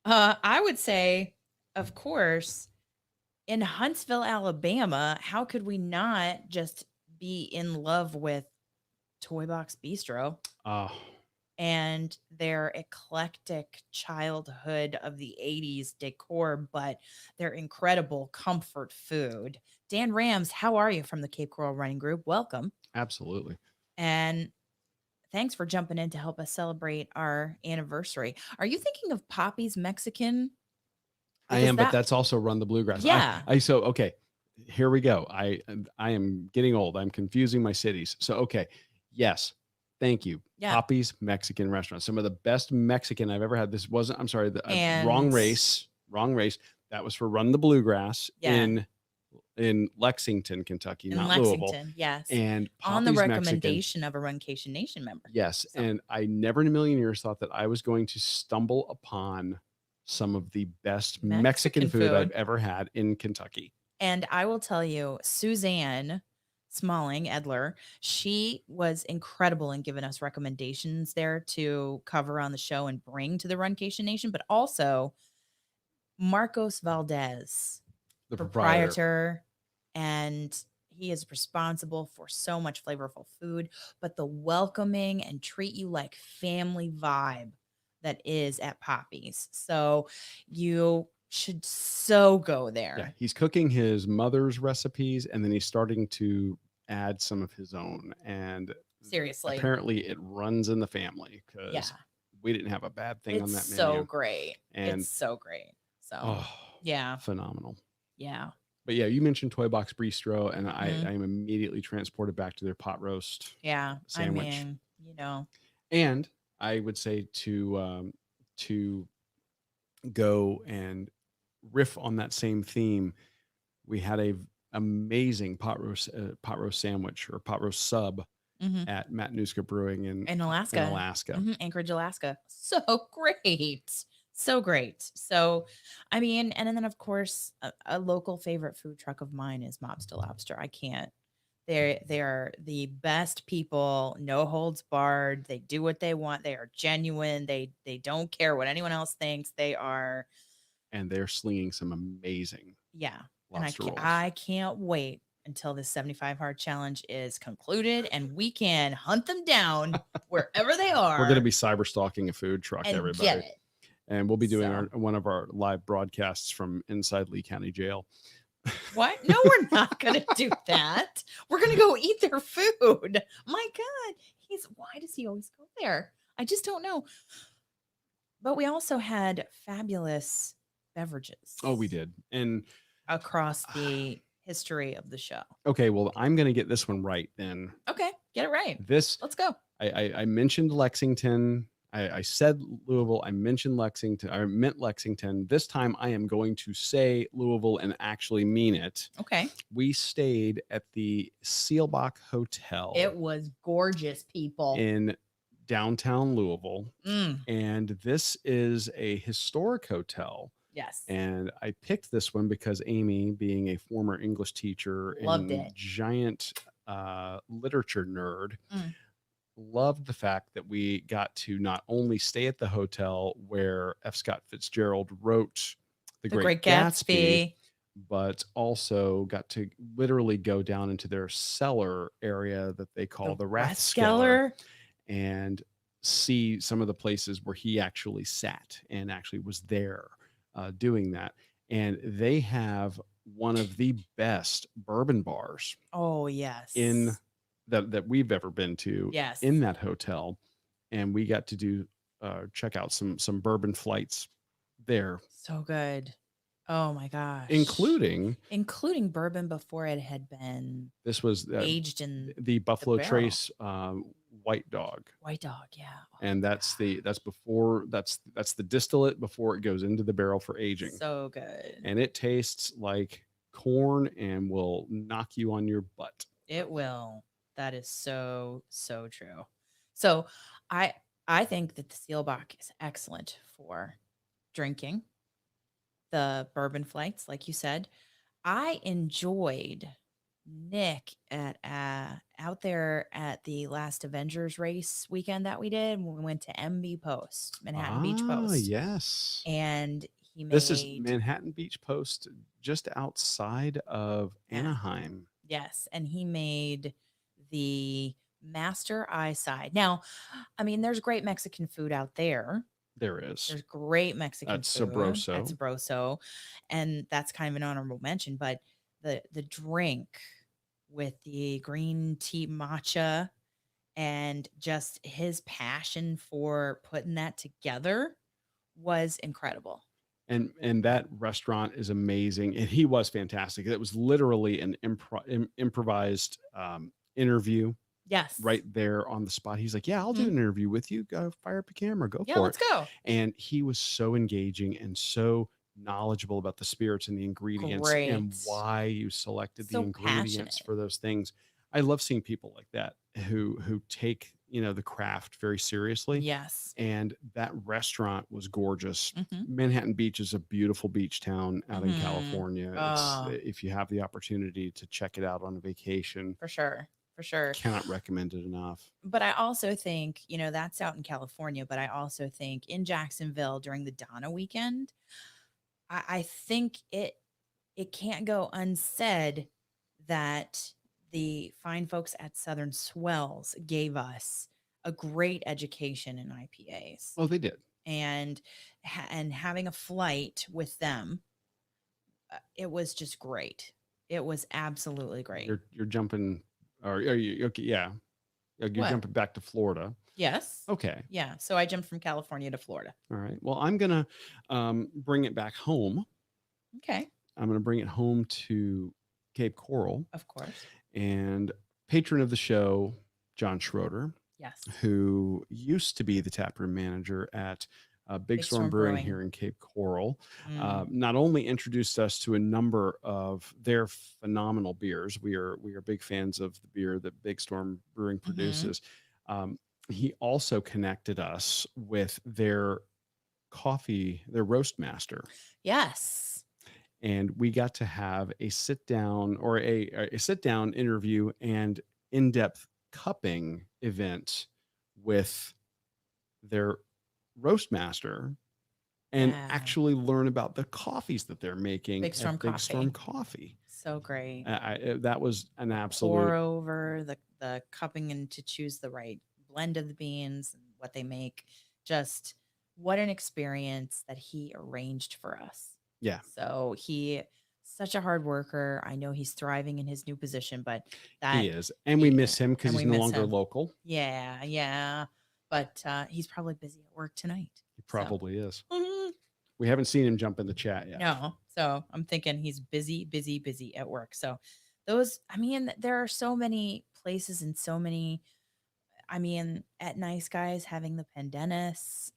I would say, of course, in Huntsville, Alabama, how could we not just be in love with Toy Box Bistro Uh, and their eclectic childhood of the 80s decor, but their incredible comfort food? Dan Rams, how are you from the Cape Coral Running Group? Welcome. Absolutely. And thanks for jumping in to help us celebrate our anniversary. Are you thinking of Poppy's Mexican? I Because am, but that, that's also Run the Bluegrass. yeah, So okay, here we go. I am getting old. I'm confusing my cities. So okay, yes, thank you. yeah. Poppy's Mexican restaurant. Some of the best Mexican I've ever had. This wasn't. I'm sorry. Wrong And race. Wrong race. That was for Run the Bluegrass yeah, in Lexington, Kentucky, in not Louisville. Lexington, yes. And On the Poppy's Mexican. recommendation of a Runcation Nation member. Yes, So, and I never in a million years thought that I was going to stumble upon some of the best Mexican food I've ever had in Kentucky. and I will tell you, Suzanne Smalling Edler, she was incredible in giving us recommendations there to cover on the show and bring to the Runcation Nation, but also Marcos Valdez, The proprietor. proprietor, and he is responsible for so much flavorful food, but the welcoming and treat you like family vibe that is at Poppy's. So you should so go Yeah, there. he's cooking his mother's recipes and then he's starting to add some of his own. And Seriously. apparently it runs in the family Yeah. because we didn't have a bad thing on It's that so menu. great. And It's so great. So oh, yeah. phenomenal. Yeah. But yeah, you mentioned Toy Box Bistro, and Mhm. I am immediately transported back to their pot roast Yeah. sandwich. I mean, you know. And I would say to go and riff on that same theme. We had a amazing pot roast sandwich or pot roast sub Mhm. at Matanuska Brewing In Alaska. Alaska. Anchorage, Alaska. So great. So great. So, I mean, and then of course, a local favorite food truck of mine is Mobster Lobster. I can't. They're the best people, no holds barred. They do what they want. They are genuine. They don't care what anyone else thinks. They are, And they're slinging some amazing yeah. And lobster rolls. I can't wait until this 75 hard challenge is concluded and we can hunt them down wherever they are. We're going to be cyber stalking a food truck, and everybody. get it. And we'll be doing So. one of our live broadcasts from inside Lee County Jail. What? No, we're not going to do that. We're going to go eat their food. My God. Why does he always go there? I just don't know. But we also had fabulous beverages. Oh, we did. And across the history of the show. Okay, well, I'm going to get this one right then. Okay, get it right. This, Let's go. I mentioned Lexington. I said Louisville. I mentioned Lexington. I meant Lexington. This time I am going to say Louisville and actually mean it. Okay. We stayed at the Seelbach Hotel. It was gorgeous, people. In downtown Louisville. And this is a historic hotel. Yes. And I picked this one because Amy, being a former English teacher and giant literature nerd, loved the fact that we got to not only stay at the hotel where F. Scott Fitzgerald wrote The Great Gatsby, but also got to literally go down into their cellar area that they call the Rathskeller and see some of the places where he actually sat and actually was there doing that. And they have one of the best bourbon bars. Oh, yes. In that we've ever been to. Yes. In that hotel. And we got to do check out some bourbon flights there. So good. Oh my gosh. including bourbon before it had been this was aged in the Buffalo barrel. Trace White Dog. White Dog, yeah. Oh And my that's God. that's the distillate before it goes into the barrel for aging. So good. And it tastes like corn and will knock you on your butt. It will. That is so true. So I think that the Seelbach is excellent for drinking. The bourbon flights, like you said, I enjoyed Nick at out there at the last Avengers race weekend that we did when we went to MB Post, Manhattan Beach Post. Yes. And he made This is Manhattan Beach Post, just outside of Anaheim. Yes, and he made the Master Eye Side. Now, I mean, there's great Mexican food out there. There is. There's great Mexican At food Sabroso. at Sabroso, and that's kind of an honorable mention. But the drink with the green tea matcha and just his passion for putting that together was incredible. And that restaurant is amazing, and he was fantastic. It was literally an improvised interview. Yes. Right there on the spot. He's like, yeah, I'll do an interview with you. Go fire up your camera. Go for it. Let's go. And he was so engaging and so knowledgeable about the spirits and the ingredients and why you selected the ingredients for those things. I love seeing people like that who take, the craft very seriously. Yes. And that restaurant was gorgeous. Manhattan Beach is a beautiful beach town out in California. It's, if you have the opportunity to check it out on a vacation. For sure. For sure. Cannot recommend it enough. But I also think, that's out in California, but I also think in Jacksonville during the Donna weekend, I think it can't go unsaid that the fine folks at Southern Swells gave us a great education in IPAs. Oh, they did. And having a flight with them, it was just great. It was absolutely great. You're jumping. Are you okay? Yeah. You're jumping back to Florida. Yes. Okay. Yeah. So I jumped from California to Florida. All right. Well, I'm going to bring it back home. Okay. I'm going to bring it home to Cape Coral. Of course. And patron of the show, John Schroeder. Yes. Who used to be the taproom manager at Big Storm Brewing here in Cape Coral, not only introduced us to a number of their phenomenal beers. We are big fans of the beer that Big Storm Brewing produces. He also connected us with their roast master. Yes. And we got to have a sit down or a sit down interview and in-depth cupping event with their roast master and actually learn about the coffees that they're making. Big Storm Coffee. So great. That was an absolute pour over the cupping and to choose the right blend of the beans and what they make. Just what an experience that he arranged for us. Yeah. So such a hard worker. I know he's thriving in his new position, but he is. And we miss him because he's no longer local. Yeah. Yeah. But he's probably busy at work tonight. He probably is. We haven't seen him jump in the chat yet. No. So I'm thinking he's busy at work. So there are so many places and so many, at Nice Guys having the Pendennis.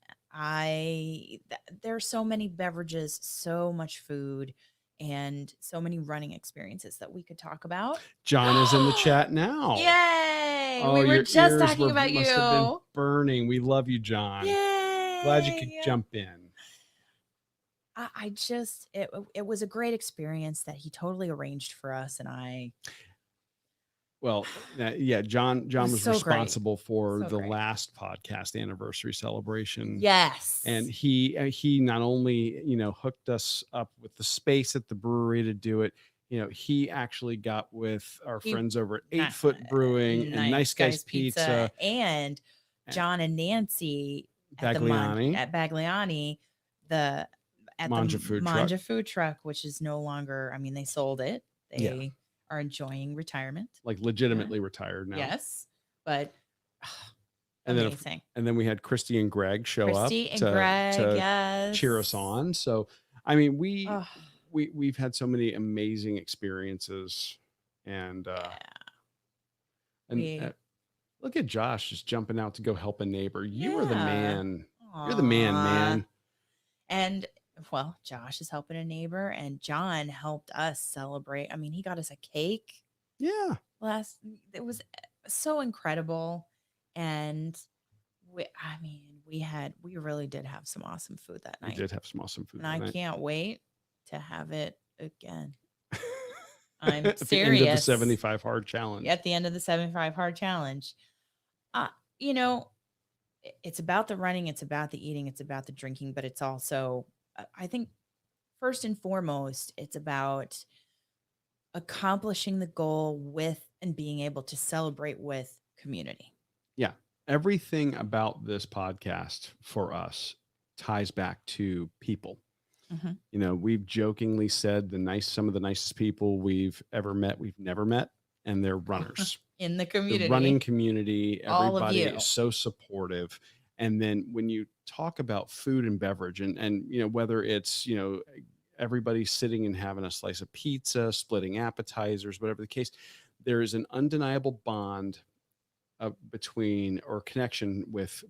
There's so many beverages, so much food, and so many running experiences that we could talk about. John is in the chat now. Yay! We were just talking about you. Must have been burning. We love you, John. Yay! Glad you could jump in. It was a great experience that he totally arranged for us, and Well, yeah, John was so responsible for the last podcast anniversary celebration. Yes. And he not only, hooked us up with the space at the brewery to do it, he actually got with our friends over at 8 Foot Brewing and Nice Guys Pizza and John and Nancy Bagliani at Bagliani, at Manja the food truck, which is no longer, they sold it. They are enjoying retirement, like legitimately retired now. Yes, but amazing. And then we had Christy and Greg show up to cheer us on. So, we've had so many amazing experiences, and Yeah. and We look at Josh just jumping out to go help a neighbor. You are the Yeah. man. You're the man, Aw. man. And well, Josh is helping a neighbor, and John helped us celebrate. I mean, he got us a cake Yeah, last. It was so incredible, and I mean, we really did have some awesome food that we night, did have some awesome food and that I night. can't wait to have it again. I'm At the end of the serious. 75 hard challenge. At the end of the 75 hard challenge, uh, you know, it's about the running, it's about the eating, it's about the drinking, but it's also, I think, first and foremost, it's about accomplishing the goal with and being able to celebrate with community. Yeah. Everything about this podcast for us ties back to people. Mm-hmm. You know, we've jokingly said some of the nicest people we've ever met, we've never met, and they're runners. In the The community. running community, All of everybody you. is so supportive. And then when you talk about food and beverage, and you know, whether it's, you know, everybody sitting and having a slice of pizza, splitting appetizers, whatever the case, there is an undeniable bond between, or connection with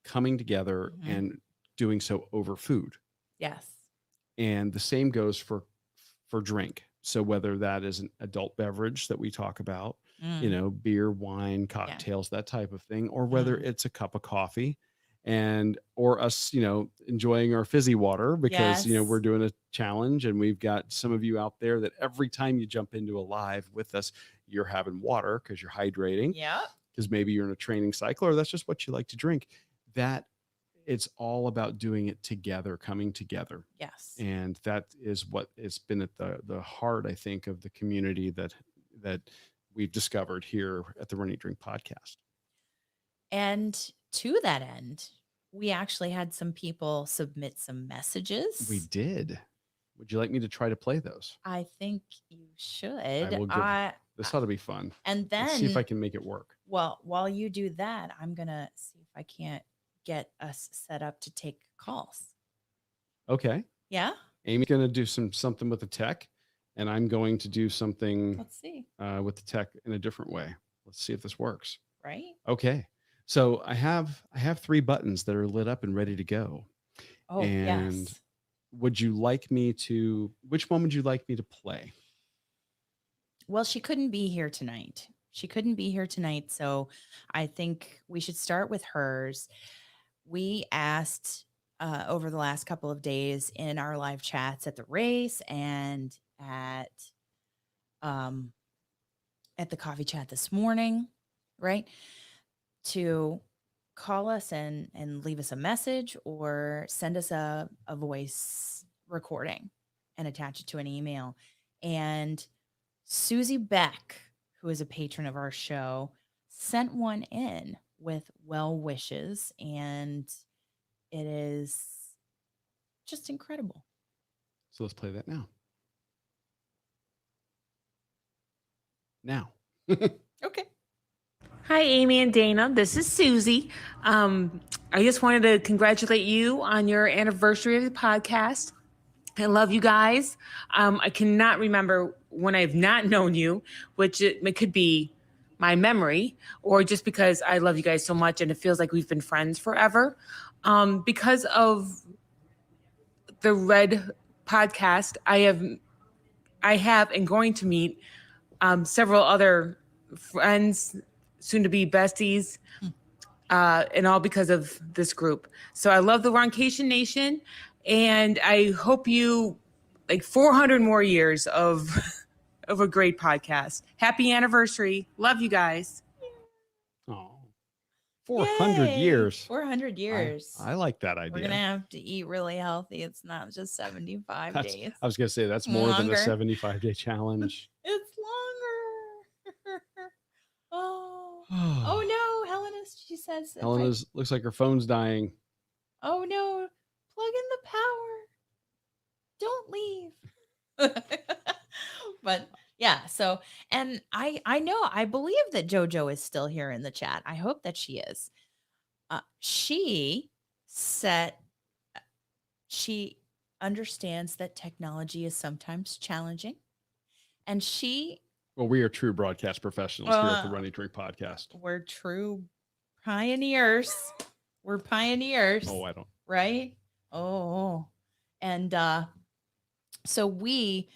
coming together Mhm. and doing so over food. Yes. And the same goes for drink. So whether that is an adult beverage that we talk about, you know, beer, wine, cocktails, that type of thing, or whether it's a cup of coffee, and or us, you know, enjoying our fizzy water because, you know, we're Yes. doing a challenge, and we've got some of you out there that every time you jump into a live with us, you're having water because you're hydrating, Yep. because maybe you're in a training cycle, or that's just what you like to drink. That it's all about doing it together, coming together. Yes. And that is what it's been at the heart, I think, of the community that we've discovered here at the Running Drink podcast. And to that end, we actually had some people submit some messages. We did. Would you like me to try to play those? I think you should. I will give. This ought to be fun. And then Let's see if I can make it work. Well, while you do that, I'm gonna see if I can't get us set up to take calls. Okay. Yeah. Amy's going to do something with the tech, and I'm going to do something. Let's see. With the tech in a different way. Let's see if this works. Right. Okay. So I have 3 buttons that are lit up and ready to go. Oh, and yes. Would you like me to? Which one would you like me to play? Well, she couldn't be here tonight. So I think we should start with hers. We asked over the last couple of days in our live chats at the race and at the coffee chat this morning, right? To call us and leave us a message or send us a voice recording and attach it to an email. And Susie Beck, who is a patron of our show, sent one in with well wishes, and it is just incredible. So let's play that now. Okay. Hi, Amy and Dana. This is Susie. I just wanted to congratulate you on your anniversary of the podcast. I love you guys. I cannot remember when I've not known you, which it could be my memory or just because I love you guys so much and it feels like we've been friends forever. Because of the Red podcast, I have and going to meet several other friends, soon to be besties, and all because of this group. So I love the Roncation Nation, and I hope you 400 more years of a great podcast. Happy anniversary. Love you guys. Oh, 400 Yay. years. 400 years. I like that idea. We're going to have to eat really healthy. It's not just 75 days. I was going to say that's more than a Longer. 75-day challenge. It's longer. Oh no, Helena, she says. Helena's looks like her phone's dying. Oh no, plug in the power. Don't leave. But yeah, so, and I know, I believe that JoJo is still here in the chat. I hope that she is. She understands that technology is sometimes challenging. And she, Well, we are true broadcast professionals here at the uh, Running Drink Podcast. we're true pioneers. We're pioneers, Oh, I don't. right? Oh, and so we,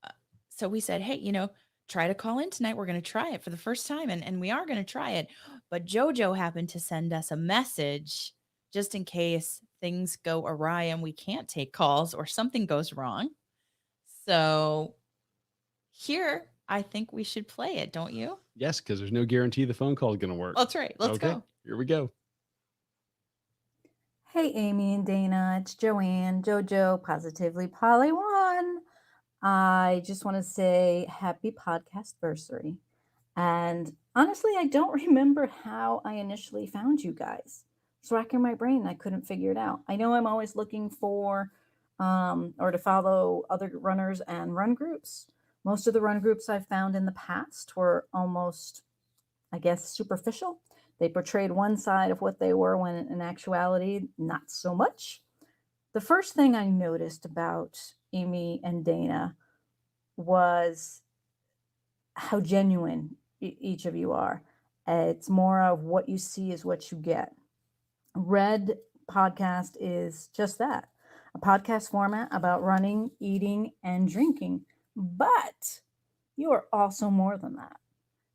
uh, so we said, hey, try to call in tonight. We're going to try it for the first time, and we are going to try it. But JoJo happened to send us a message just in case things go awry and we can't take calls or something goes wrong. So here, I think we should play it, don't you? Yes, because there's no guarantee the phone call is going to work. That's right. Let's Okay, go. here we go. Hey, Amy and Dana, it's Joanne, JoJo, Positively Polly One. I just want to say happy podcast anniversary. And honestly, I don't remember how I initially found you guys. It's racking my brain. I couldn't figure it out. I know I'm always looking for or to follow other runners and run groups. Most of the run groups I've found in the past were almost, I guess, superficial. They portrayed one side of what they were when in actuality, not so much. The first thing I noticed about Amy and Dana was how genuine each of you are. It's more of what you see is what you get. Red Podcast is just that, a podcast format about running, eating, and drinking. But you are also more than that.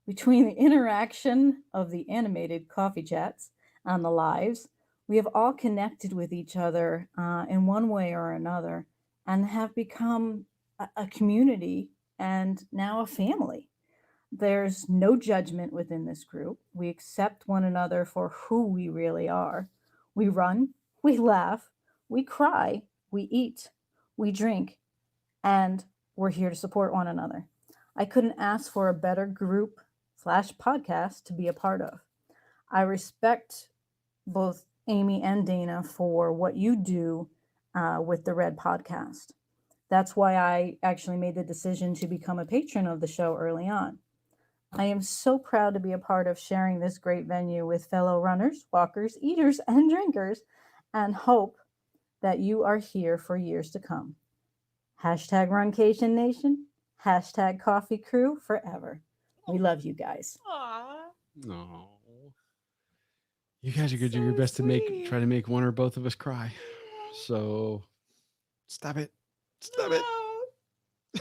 Between the interaction of the animated coffee chats and the lives, we have all connected with each other in one way or another and have become a community and now a family. There's no judgment within this group. We accept one another for who we really are. We run, we laugh, we cry, we eat, we drink, and we're here to support one another. I couldn't ask for a better group / podcast to be a part of. I respect both Amy and Dana for what you do with the Red Podcast. That's why I actually made the decision to become a patron of the show early on. I am so proud to be a part of sharing this great venue with fellow runners, walkers, eaters, and drinkers, and hope that you are here for years to come. Hashtag Runcation Nation, hashtag Coffee Crew forever. We love you guys. Aw. No, you guys are going to do So your best to sweet. try to make one or both of us cry. So stop it. Stop it. I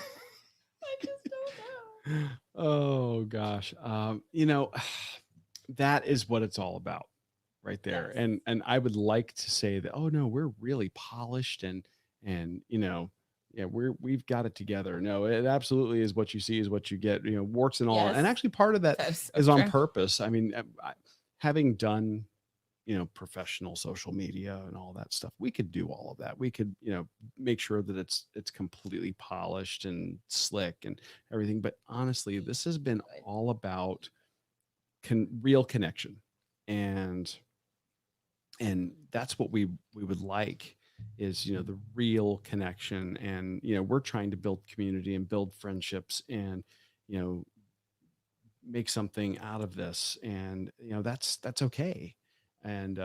just don't know. Oh gosh. That is what it's all about right there. Yes. And I would like to say that, oh no, we're really polished and yeah, we've got it together. No, it absolutely is what you see is what you get, warts and all. Yes. And actually part of that That's so is on true. purpose. I mean, having done professional social media and all that stuff, we could do all of that. We could make sure that it's completely polished and slick and everything, but honestly this has been all about real connection, and that's what we would like is the real connection. And we're trying to build community and build friendships and make something out of this, and that's okay. And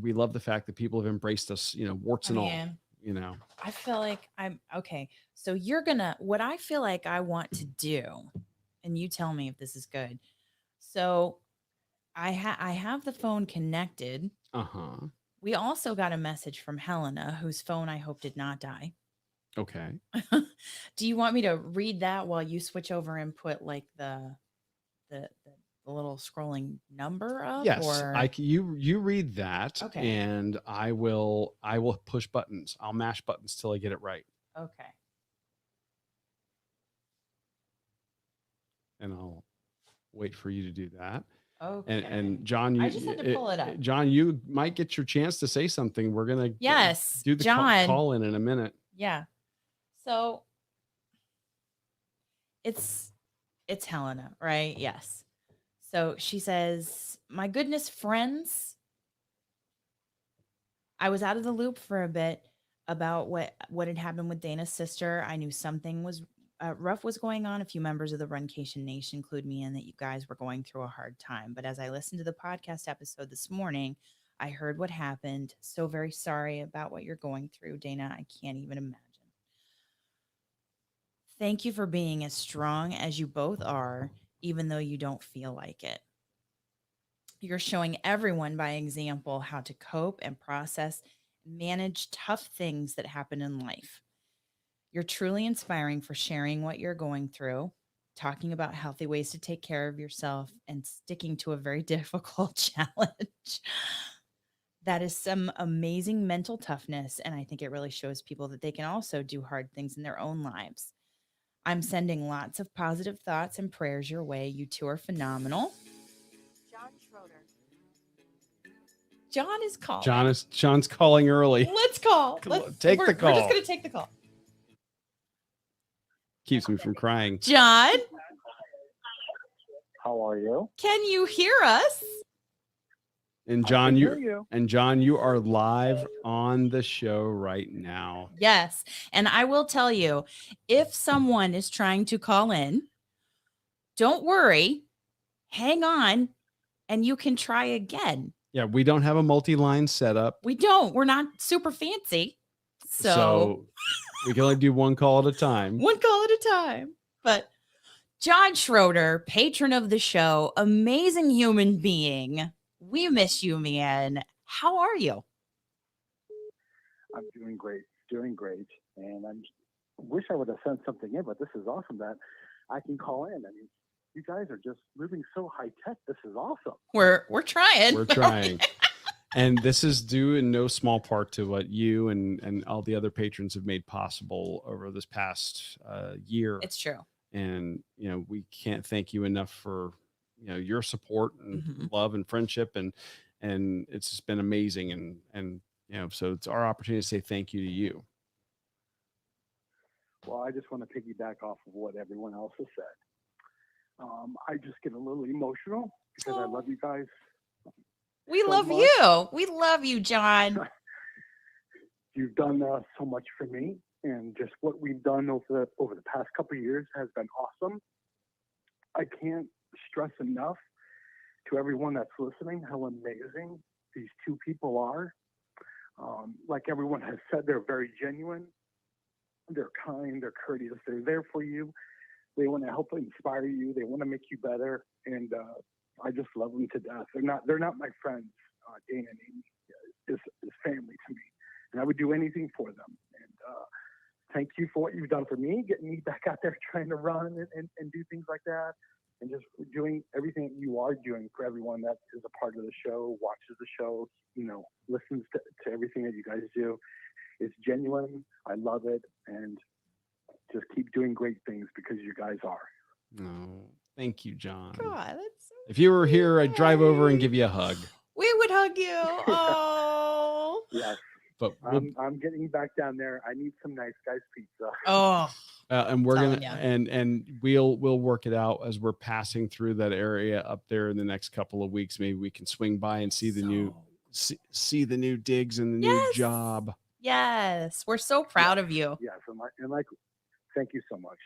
we love the fact that people have embraced us, warts and all. Man, I feel like I'm okay. So what I feel like I want to do, and you tell me if this is good. So I have the phone connected. Uh-huh. We also got a message from Helena, whose phone I hope did not die. Okay. Do you want me to read that while you switch over and put like the little scrolling number up? Yes, or you read that. Okay. And I will push buttons. I'll mash buttons till I get it right. Okay. And I'll wait for you to do that. Okay. And John, I just had to pull it up. John, you might get your chance to say something. We're gonna Yes, do the John. call in a minute. Yeah. So it's Helena, right? Yes. So she says, "My goodness, friends, I was out of the loop for a bit about what had happened with Dana's sister. I knew something was rough was going on. A few members of the Runcation Nation clued me in that you guys were going through a hard time. But as I listened to the podcast episode this morning, I heard what happened. So very sorry about what you're going through, Dana. I can't even imagine. Thank you for being as strong as you both are, even though you don't feel like it. You're showing everyone by example how to cope and process, manage tough things that happen in life. You're truly inspiring for sharing what you're going through, talking about healthy ways to take care of yourself, and sticking to a very difficult challenge. That is some amazing mental toughness. And I think it really shows people that they can also do hard things in their own lives. I'm sending lots of positive thoughts and prayers your way. You two are phenomenal. John Schroeder. John is calling. John's calling early. Let's call. Take the call. We're just going to take the call. Keeps me from crying. John, How are you? can you hear us? And John, you are live on the show right now. Yes. And I will tell you, if someone is trying to call in, don't worry, hang on, and you can try again. Yeah, we don't have a multi-line setup. We don't. We're not super fancy. So we can only do one call at a time. One call at a time. But John Schroeder, patron of the show, amazing human being. We miss you, man. How are you? I'm doing great. And I wish I would have sent something in, but this is awesome that I can call in. I mean, you guys are just moving so high tech. This is awesome. We're trying. We're trying. And this is due in no small part to what you and all the other patrons have made possible over this past year. It's true. And, we can't thank you enough for, your support and love and friendship. And it's just been amazing. And, so it's our opportunity to say thank you to you. Well, I just want to piggyback off of what everyone else has said. I just get a little emotional because I love you guys. We so love much. you. We love you, John. You've done so much for me, and just what we've done over the past couple of years has been awesome. I can't stress enough to everyone that's listening how amazing these two people are. Like everyone has said, they're very genuine. They're kind. They're courteous. They're there for you. They want to help inspire you. They want to make you better. And I just love them to death. They're not my friends. Dana and Amy is family to me, and I would do anything for them. And thank you for what you've done for me, getting me back out there trying to run and do things like that, and just doing everything that you are doing for everyone that is a part of the show, watches the show, listens to everything that you guys do. It's genuine. I love it, and just keep doing great things because you guys are. Oh, thank you, John. God, that's so If you were here, I'd drive over and give you a hug. We would hug you. Oh. Yes. But I'm getting back down there. I need some nice guys pizza. Oh. And we're Telling gonna ya. and we'll work it out as we're passing through that area up there in the next couple of weeks. Maybe we can swing by and see the new digs and the new Yes. job. Yes. We're so proud of you. Yes, and like, thank you so much.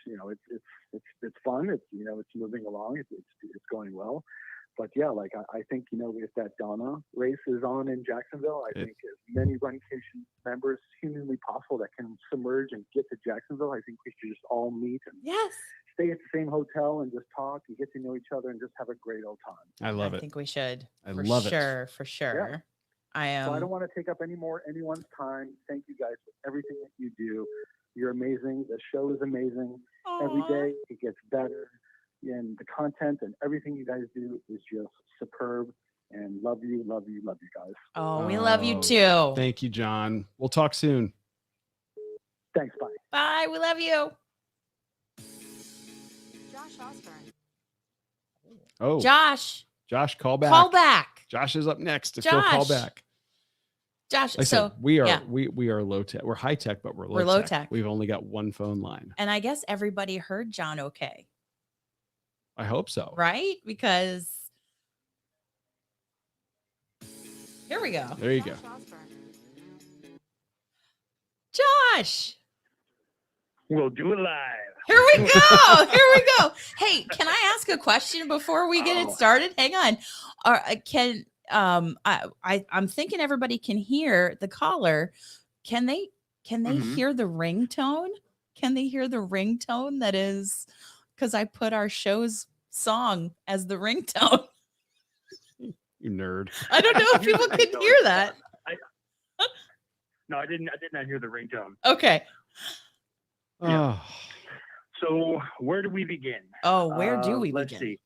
It's fun. It's moving along. It's going well. But yeah, like I think if that Donna race is on in Jacksonville, I think as many Runcation members humanly possible that can submerge and get to Jacksonville, I think we should just all meet and Yes. stay at the same hotel and just talk and get to know each other and just have a great old time. I love I it. think we should. I for love it. For sure. Yeah. I am. So I don't want to take up anyone's time. Thank you guys for everything that you do. You're amazing. The show is amazing. Every day it gets better. And the content and everything you guys do is just superb. And love you guys. Oh, we love you Oh, too. Thank you, John. We'll talk soon. Thanks. Bye. Bye. We love you. Josh Osborne. Oh, Josh, call back. Call back. Josh is up next. If you'll call Josh. back. Josh. Like I So said, we are yeah. we are low tech. We're high tech, but we're low We're low tech. We've only got one phone line. And I guess everybody heard John okay, I hope so. right? Because here we go. There you go. Josh Osborne. Josh. We'll do it live. Here we go. Here we go. Hey, can I ask a question before we get it started? Hang on. I'm thinking everybody can hear the caller. Can they Mhm. hear the ringtone? Can they hear the ringtone that is, because I put our show's song as the ringtone. You nerd. I don't know if people I can know hear it. that. No, I did not hear the ringtone. Okay. Yeah. Oh, So where do we begin? Oh, where do we Let's begin?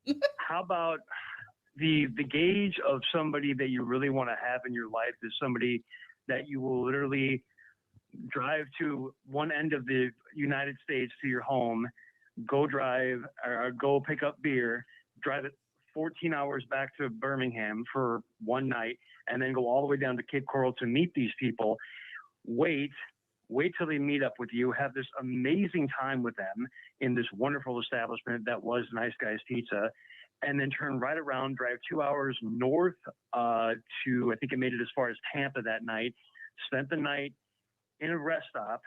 see. How about the gauge of somebody that you really want to have in your life is somebody that you will literally drive to one end of the United States to your home, go drive or go pick up beer, drive it 14 hours back to Birmingham for one night, and then go all the way down to Cape Coral to meet these people. Wait till they meet up with you, have this amazing time with them in this wonderful establishment that was Nice Guys Pizza, and then turn right around, drive 2 hours north to, I think it made it as far as Tampa that night, spent the night in a rest stop,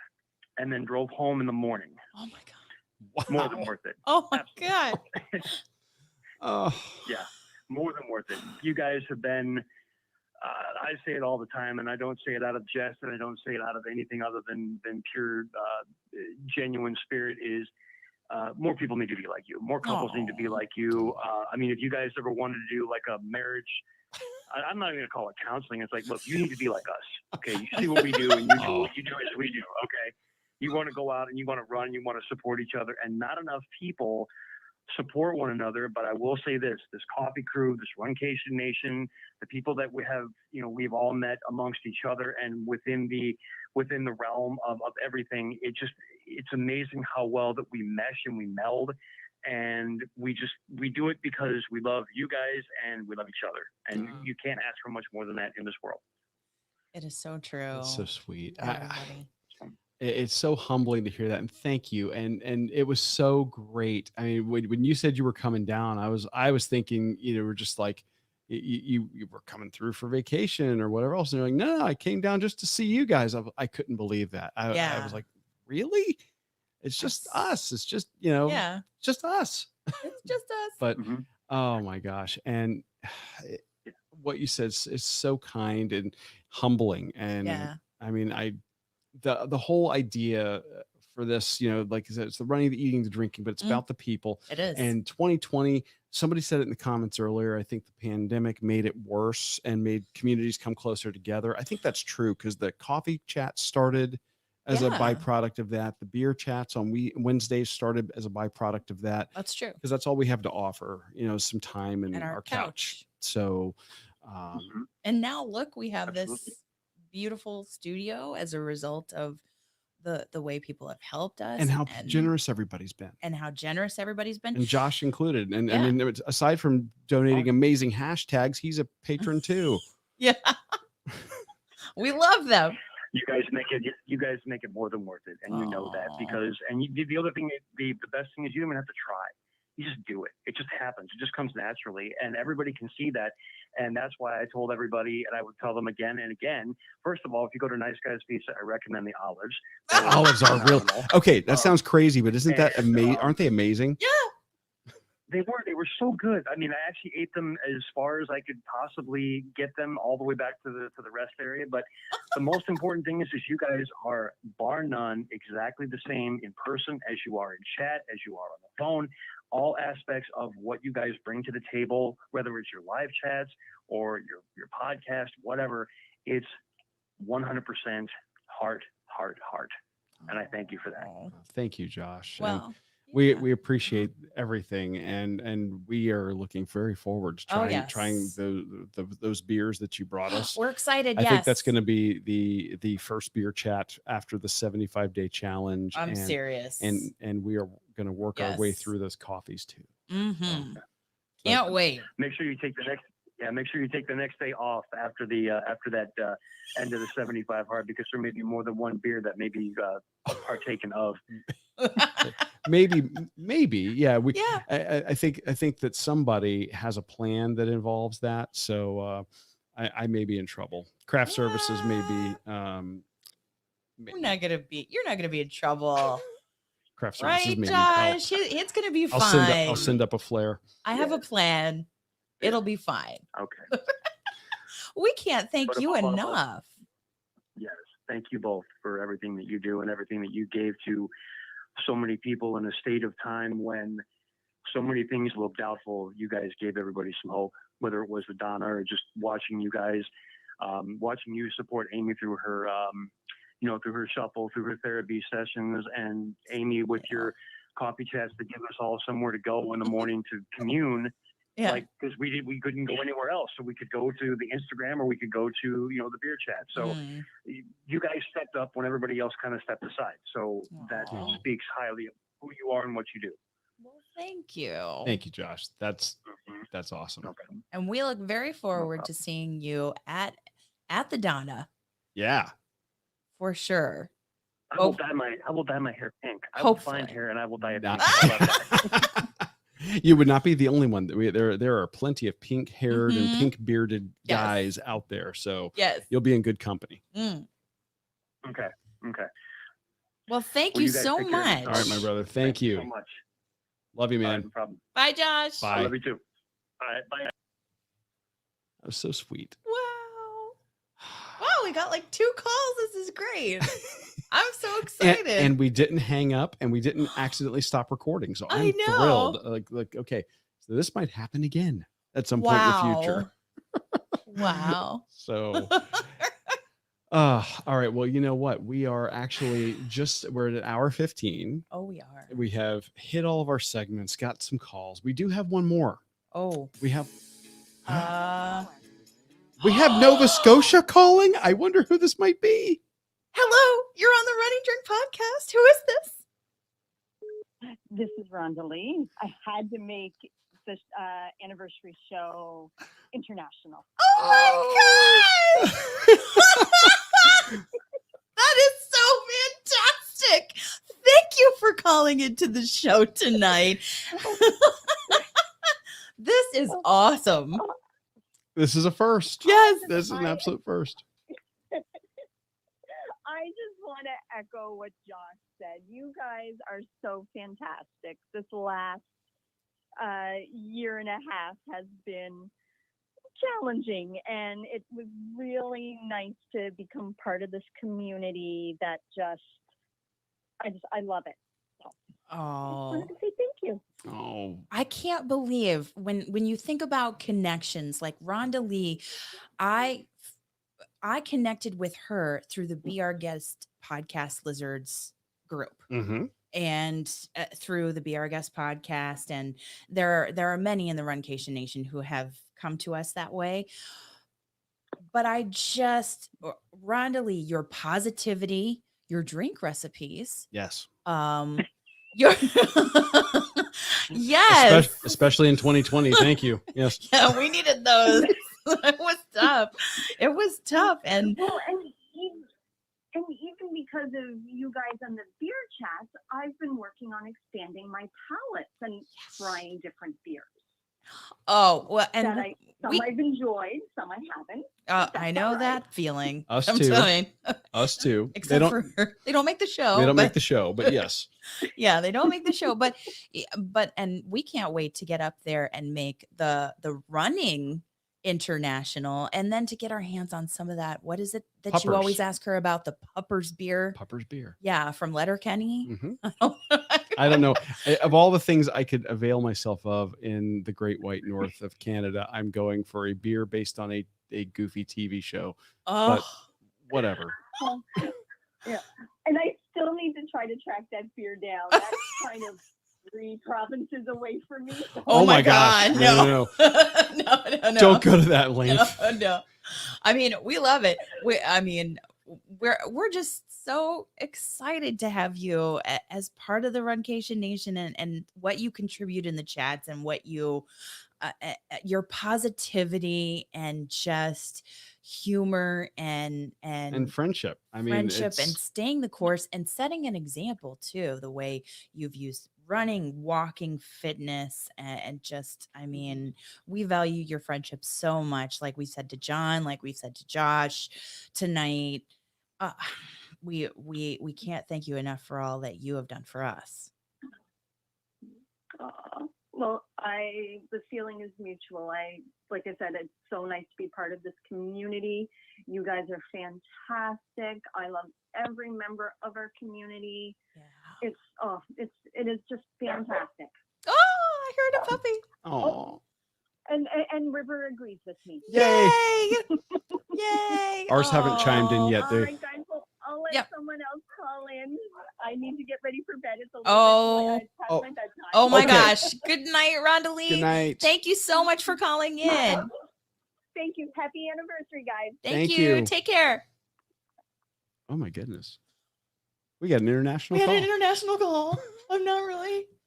and then drove home in the morning. Oh my God. More than worth it. Oh my Absolutely. God. oh, Yeah, more than worth it. You guys have been, I say it all the time, and I don't say it out of jest, and I don't say it out of anything other than pure, genuine spirit, is more people need to be like you. More couples need to be like you. I mean, if you guys ever wanted to do like a marriage, I'm not even going to call it counseling. It's like, look, you need to be like us. Okay, you see what we do, and you do what you do as we do. Okay, you want to go out and you want to run, you want to support each other, and not enough people support one another. But I will say this coffee crew, this Runcation Nation, the people that we have, we've all met amongst each other and within the realm of everything. It's amazing how well that we mesh and we meld, and we do it because we love you guys and we love each other, and you can't ask for much more than that in this world. It is so true. it's so sweet. Everybody. It's so humbling to hear that, and thank you. And it was so great. I mean, when you said you were coming down, I was thinking, we're just like you were coming through for vacation or whatever else. And you're like, no, I came down just to see you guys. I couldn't believe that. I was like, really? It's just us. It's just Yeah. just us. It's just us. But oh my gosh, and what you said is so kind and humbling. And I mean, the whole idea for this, like I said, it's the running, the eating, the drinking, but it's about the people. It is. And 2020, somebody said it in the comments earlier, I think the pandemic made it worse and made communities come closer together. I think that's true, because the coffee chat started as a byproduct of that. The beer chats on Wednesdays started as a byproduct of that. That's true. Because that's all we have to offer, some time and our couch. So, and now look, we have this beautiful studio as a result of the way people have helped us, and how generous everybody's been, and Josh included. And I mean, aside from donating amazing hashtags, he's a patron too. Yeah. We love them. You guys make it more than worth it, and you know that, because the other thing, the best thing is you don't even have to try. You just do it. It just happens. It just comes naturally, and everybody can see that. And that's why I told everybody, and I would tell them again and again. First of all, if you go to Nice Guys Pizza, I recommend the olives. Olives are real. Okay, that sounds crazy, but isn't that amazing? Aren't they amazing? Yeah. They were so good. I mean, I actually ate them as far as I could possibly get them, all the way back to the rest area. But the most important thing is you guys are, bar none, exactly the same in person as you are in chat, as you are on the phone. All aspects of what you guys bring to the table, whether it's your live chats or your podcast, whatever, it's 100% heart. And I thank you for that. Thank you, Josh. Well, we appreciate everything, and we are looking very forward to trying those beers that you brought us. We're excited. I think that's going to be the first beer chat after the 75-day challenge. I'm serious. And we are going to work our way through those coffees too. Can't wait. Make sure you take the next day off after that end of the 75 hard, because there may be more than one beer that may be partaken of. maybe yeah. I think that somebody has a plan that involves that, so I may be in trouble. Craft services may be you're not gonna be in trouble. Craft services, right, may Josh? It's gonna be fine. I'll send up a flare. I have a plan. It'll be fine. Okay. We can't thank But you above all, enough. yes, thank you both for everything that you do and everything that you gave to so many people in a state of time when so many things looked doubtful. You guys gave everybody some hope, whether it was with Donna or just watching you guys, watching you support Amy through her, through her shuffle, through her therapy sessions, and Amy with your coffee chats to give us all somewhere to go in the morning to commune. Yeah. Like, because we couldn't go anywhere else, so we could go to the Instagram or we could go to the beer chat. So you guys stepped up when everybody else kind of stepped aside. So that Aw. speaks highly of who you are and what you do. Well, thank you. Thank you, Josh. That's awesome. Okay. And we look very forward to seeing you at the Donna Yeah. for sure. I will dye my hair pink. I will find Hopefully. hair and I will dye it Nah. pink. I love that. You would not be the only one. There are plenty of pink-haired and Mhm. pink-bearded Yes. guys out there, so Yes. you'll be in good company. Mm. Okay. Well, thank Well, you you guys so take care of much. All right, my brother. Thank you you. so much. Love you, All right, man. no problem. Bye, Josh. Bye. I love you too. All right. Bye. That was so sweet. Wow. Wow, we got like 2 calls. This is great. I'm so excited. And we didn't hang up, and we didn't accidentally stop recording. So I I'm know. thrilled. Like, okay, so this might happen again at some point in the future. Wow. So, all right. Well, you know what? We are actually we're at 1:15. Oh, we are. We have hit all of our segments, got some calls. We do have one more. Oh. We have We Nova Scotia calling. I wonder who this might be. Hello, you're on the Running Drink podcast. Who is this? This is Rhonda Lee. I had to make this anniversary show international. Oh my god! That is so fantastic. Thank you for calling into the show tonight. This is awesome. This is a first. Yes. This is an absolute first. I just want to echo what Josh said. You guys are so fantastic. This last year and a half has been challenging, and it was really nice to become part of this community that I love it. So I just Oh. wanted to say thank you. Oh, I can't believe when you think about connections like Rhonda Lee, I connected with her through the Be Our Guest podcast Lizards group and through the Be Our Guest podcast. And there are many in the Runcation Nation who have come to us that way. But Rhonda Lee, your positivity, your drink recipes, yes. your yes, Especially in 2020. Thank you. Yes. yeah, we needed those. It was tough. It was tough, and Well, and even because of you guys on the beer chats, I've been working on expanding my palettes and trying different beers. oh well, Some we- I've enjoyed, some I haven't. I know that feeling. Us I'm too. telling. Us too. Except they don't make the show. They don't but- make the show, but yes. Yeah, they don't make the show, but and we can't wait to get up there and make the running international, and then to get our hands on some of that. What is it that you Puppers. always ask her about? The Puppers beer. Pupper's beer. Yeah, from Letterkenny. Mhm. I don't know. Of all the things I could avail myself of in the Great White North of Canada, I'm going for a beer based on a goofy TV show. Oh, Whatever. Yeah. And I still need to try to track that beer down. That's kind of 3 provinces away from me. oh my God. No. No. Don't go to that length. No. I mean, we love it. We're just so excited to have you as part of the Runcation Nation and what you contribute in the chats and what you your positivity and just humor and friendship. I mean, friendship and staying the course and setting an example too, the way you've used running, walking, fitness, and just, I mean, we value your friendship so much. Like we said to John, like we said to Josh tonight, we can't thank you enough for all that you have done for us. Aw, Well, the feeling is mutual. Like I said, it's so nice to be part of this community. You guys are fantastic. I love every member of our community. Yeah. It is just fantastic. Oh, I heard a puppy. Oh, And River agrees with me. yay! Yay! Ours haven't chimed in Oh. yet. All They right, guys. Well, I'll let Yep. someone else call in. I need to get ready for bed. It's a little Oh. bit past my bedtime. Oh my Okay. gosh. Good night, Rondalee. good night. Thank you so much for calling in. Thank you. Happy anniversary, guys. Thank Thank you. you. Take care. Oh my goodness, we got an international We had call. an international call.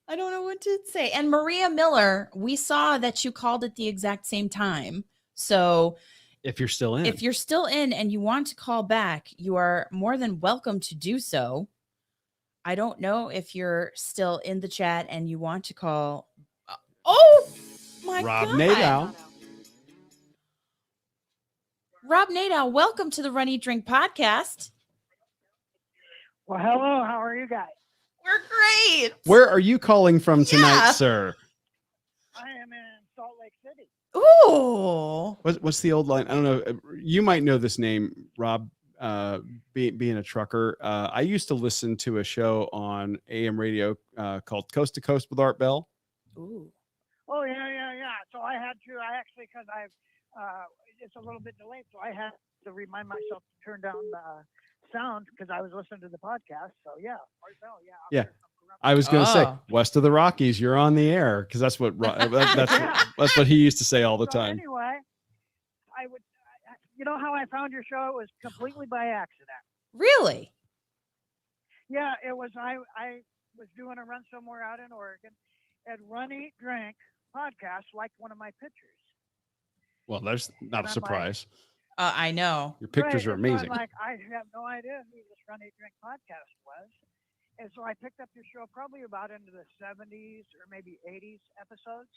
I don't know what to say. And Maria Miller, we saw that you called at the exact same time. So If you're still in, if you're still in and you want to call back, you are more than welcome to do so. I don't know if you're still in the chat and you want to call. Oh my Rob God. Nadow. Rob Nadow, welcome to the Run Eat Drink podcast. Well, hello. How are you guys? We're great. Where are you calling from tonight, Yeah. sir? I am in Salt Lake City. Ooh. What's the old line? I don't know. You might know this name, Rob. Being a trucker, I used to listen to a show on AM radio called Coast to Coast with Art Bell. Ooh. Oh, yeah. So I had to, because it's a little bit delayed, so I had to remind myself to turn down the sound because I was listening to the podcast. So, yeah. Art Bell, yeah. Yeah. I was going to say, Oh. west of the Rockies, you're on the air, because that's what that's what he used to say all the So time. anyway, you know how I found your show? It was completely by accident. Really? Yeah, it was. I was doing a run somewhere out in Oregon, and Run Eat Drink podcast liked one of my pictures. Well, there's not a I'm like- surprise. I know. Your pictures Right, are and so I'm amazing. like, I have no idea who this Run Eat Drink podcast was. And so I picked up your show probably about into the 70s or maybe 80s episodes.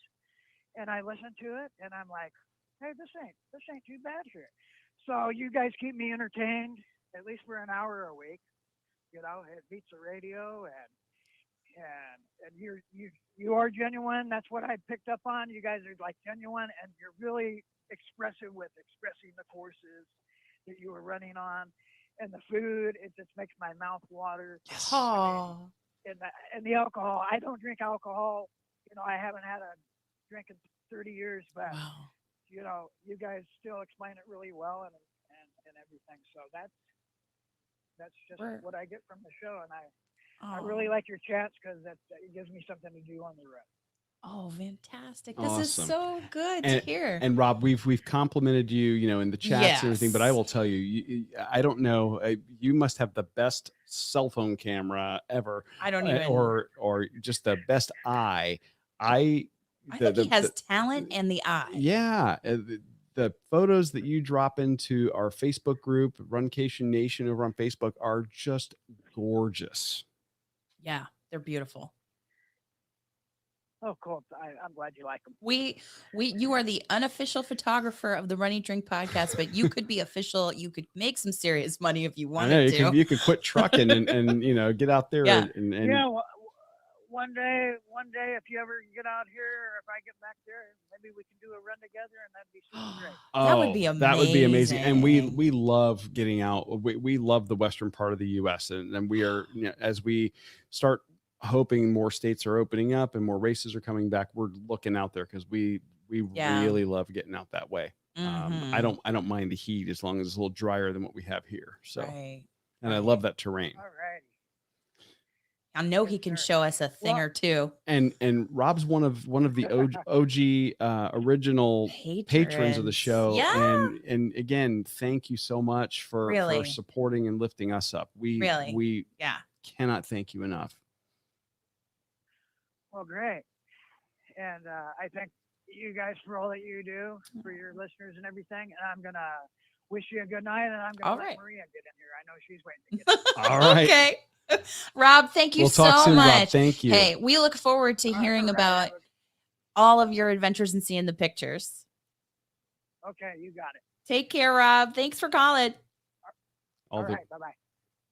And I listened to it and I'm like, hey, this ain't too bad here. So you guys keep me entertained at least for an hour a week. You know, it beats the radio and you are genuine. That's what I picked up on. You guys are like genuine and you're really expressive with expressing the courses that you were running on. And the food, it just makes my mouth water. Oh. And the alcohol, I don't drink alcohol. You know, I haven't had a drink in 30 years, but Wow. you know, you guys still explain it really well and everything. So that's just what I get from the show, and I really like your chats because it gives me something to do on the road. Oh, fantastic. This is Awesome. so good to hear. And Rob, we've complimented you, you know, in the chats and everything, but I Yes. will tell you, I don't know, you must have the best cell phone camera ever, I don't even. or just the best eye. I think he has talent and the eye. Yeah, the photos that you drop into our Facebook group, Runcation Nation over on Facebook, are just gorgeous. Yeah, they're beautiful. Oh, cool. I'm glad you like them. You are the unofficial photographer of the Run Eat Drink podcast, but you could be official. You could make some serious money if you I wanted know to. you can quit trucking and you know, get out there Yeah. and Yeah, one day, if you ever get out here, or if I get back there, maybe we can do a run together, and that'd be super great. That would be That would be amazing. And we amazing. love getting out. We love the western part of the U.S. and we are, you know, as we start hoping more states are opening up and more races are coming back, we're looking out there because we Yeah. really love getting out that way. Mhm. I don't mind the heat as long as it's a little drier than what we have here. So, Right. and I love that terrain. All right. I know he can show us a thing or two. And Rob's one of the OG original patrons of the show. Yeah. And again, thank you so much for Really. supporting and lifting us up. We Yeah. cannot thank you enough. Well, great. And I thank you guys for all that you do for your listeners and everything. And I'm going to wish you a good night. And I'm going All to let right. Maria get in here. I know she's waiting to get in. All right. Okay. Rob, thank you We'll so talk soon, much. Rob. Thank you. Hey, we look forward to hearing about all of your adventures and seeing the pictures. Okay, you got it. Take care, Rob. Thanks for calling. All right, bye-bye.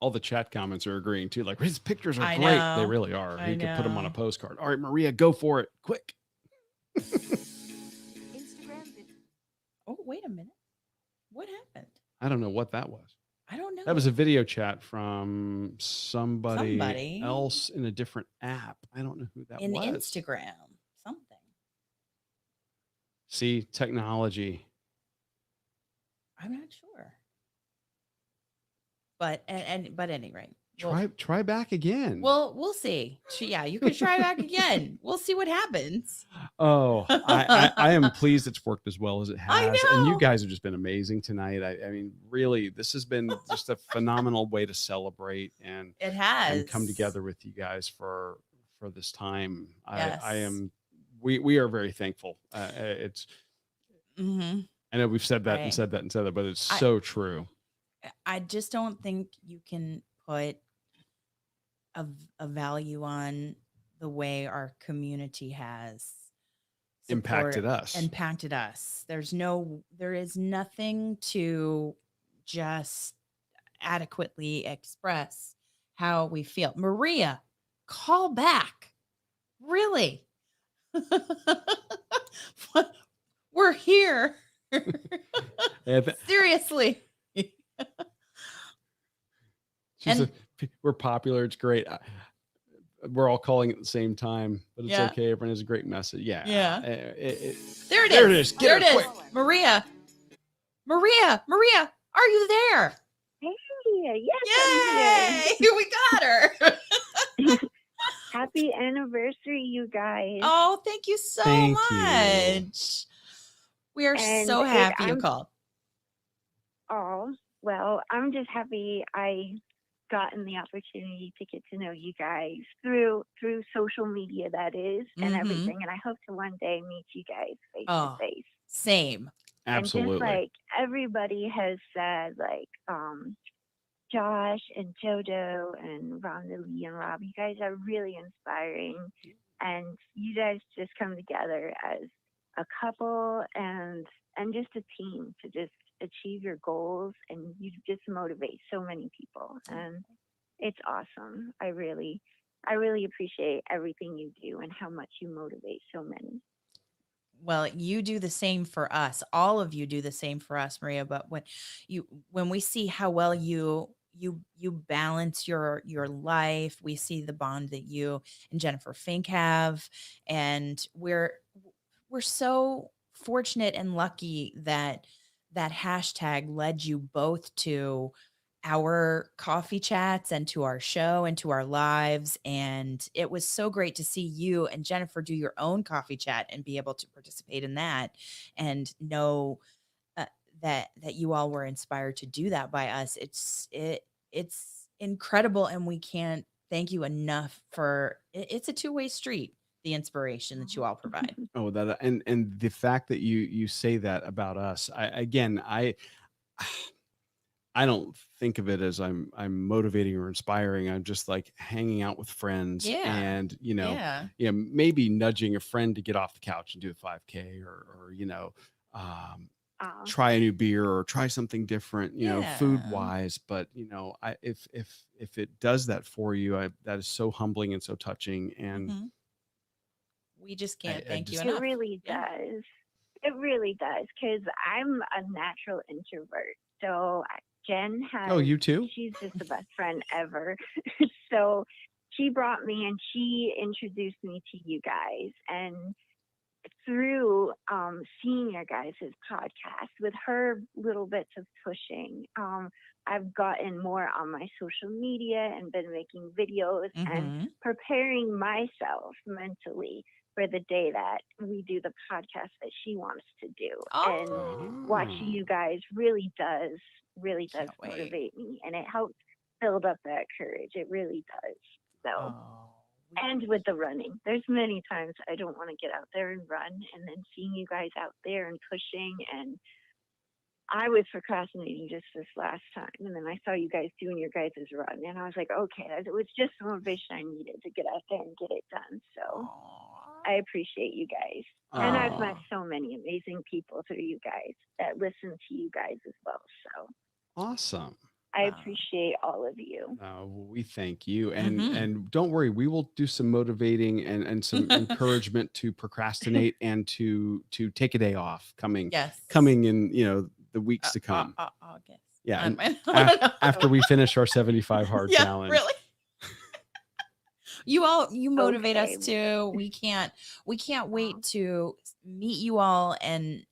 All the chat comments are agreeing too. Like, his pictures are I great. know. They really are. I He could put them on a know. postcard. All right, Maria, go for it. Quick. Instagram. Oh, wait a minute. What happened? I don't know what that was. I don't know. That was a video chat from somebody Somebody. else in a different app. I don't know who that in was. Instagram. Something. See, technology. I'm not sure. But but at any rate, Try back again. well, we'll see. Yeah, you can try back again. We'll see what happens. Oh, I am pleased it's worked as well as it I has. And you know. guys have just been amazing tonight. I mean, really, this has been just a phenomenal way to celebrate and It has come together with you guys for this time. Yes. I am. We are very thankful. It's. Mm-hmm. I know we've said that Right. and said that and said that, but it's so true. I just don't think you can put a value on the way our community has Impacted us. There is nothing to just adequately express how we feel. Maria, call back. Really? We're here. Seriously. We're popular. It's great. We're all calling at the same time, but it's Yeah. okay. Everyone has a great message. Yeah. Yeah. There it is. There it is. Quick. Maria, are you there? Hey, yes, Yay! We got her. I'm here. Happy anniversary, you guys. Oh, thank you so Thank much. We are And so happy you I'm- called. Oh, well, I'm just happy I gotten the opportunity to get to know you guys through social media, that is, and Mhm. everything. And I hope to one day meet you guys face Oh. to face. Same. Absolutely. And just like everybody has said, like Josh and JoJo and Rhonda Lee and Rob, you guys are really inspiring, and you guys just come together as a couple and just a team to just achieve your goals, and you just motivate so many people, and it's awesome. I really appreciate everything you do and how much you motivate so many. Well, you do the same for us. All of you do the same for us, Maria. But when we see how well you balance your life, we see the bond that you and Jennifer Fink have, and we're so fortunate and lucky that hashtag led you both to our coffee chats and to our show and to our lives. And it was so great to see you and Jennifer do your own coffee chat and be able to participate in that and know that you all were inspired to do that by us. It's incredible. And we can't thank you enough for it's a two-way street, the inspiration that you all provide. Oh, that and the fact that you say that about us. I don't think of it as I'm motivating or inspiring. I'm just like hanging out with friends and maybe nudging a friend to get off the couch and do a 5K or try a new beer or try something different, food wise. But if it does that for you, that is so humbling and so touching. And we just can't thank you It enough. really does. It really does, because I'm a natural introvert. So Jen has. Oh, you too? She's just the best friend ever. So she brought me and she introduced me to you guys. And through seeing your guys' podcast, with her little bits of pushing, I've gotten more on my social media and been making videos and preparing myself mentally for the day that we do the podcast that she wants to do. And watching you guys really does motivate me, and it helps build up that courage. It really does. So, and with the running, there's many times I don't want to get out there and run, and then seeing you guys out there and pushing, and I was procrastinating just this last time, and then I saw you guys doing your guys' run, and I was like, okay, it was just the motivation I needed to get out there and get it done. So I appreciate you guys. And I've met so many amazing people through you guys that listen to you guys as well. So awesome. I Wow. appreciate all of you. We thank you, and Mhm. and don't worry, we will do some motivating and some encouragement to procrastinate and to take a day off Yes. coming in, the weeks to come. August. Yeah, and I don't know. after we finish our 75 hard Yeah, challenge. really. You motivate Okay. us too. We can't wait to meet you all and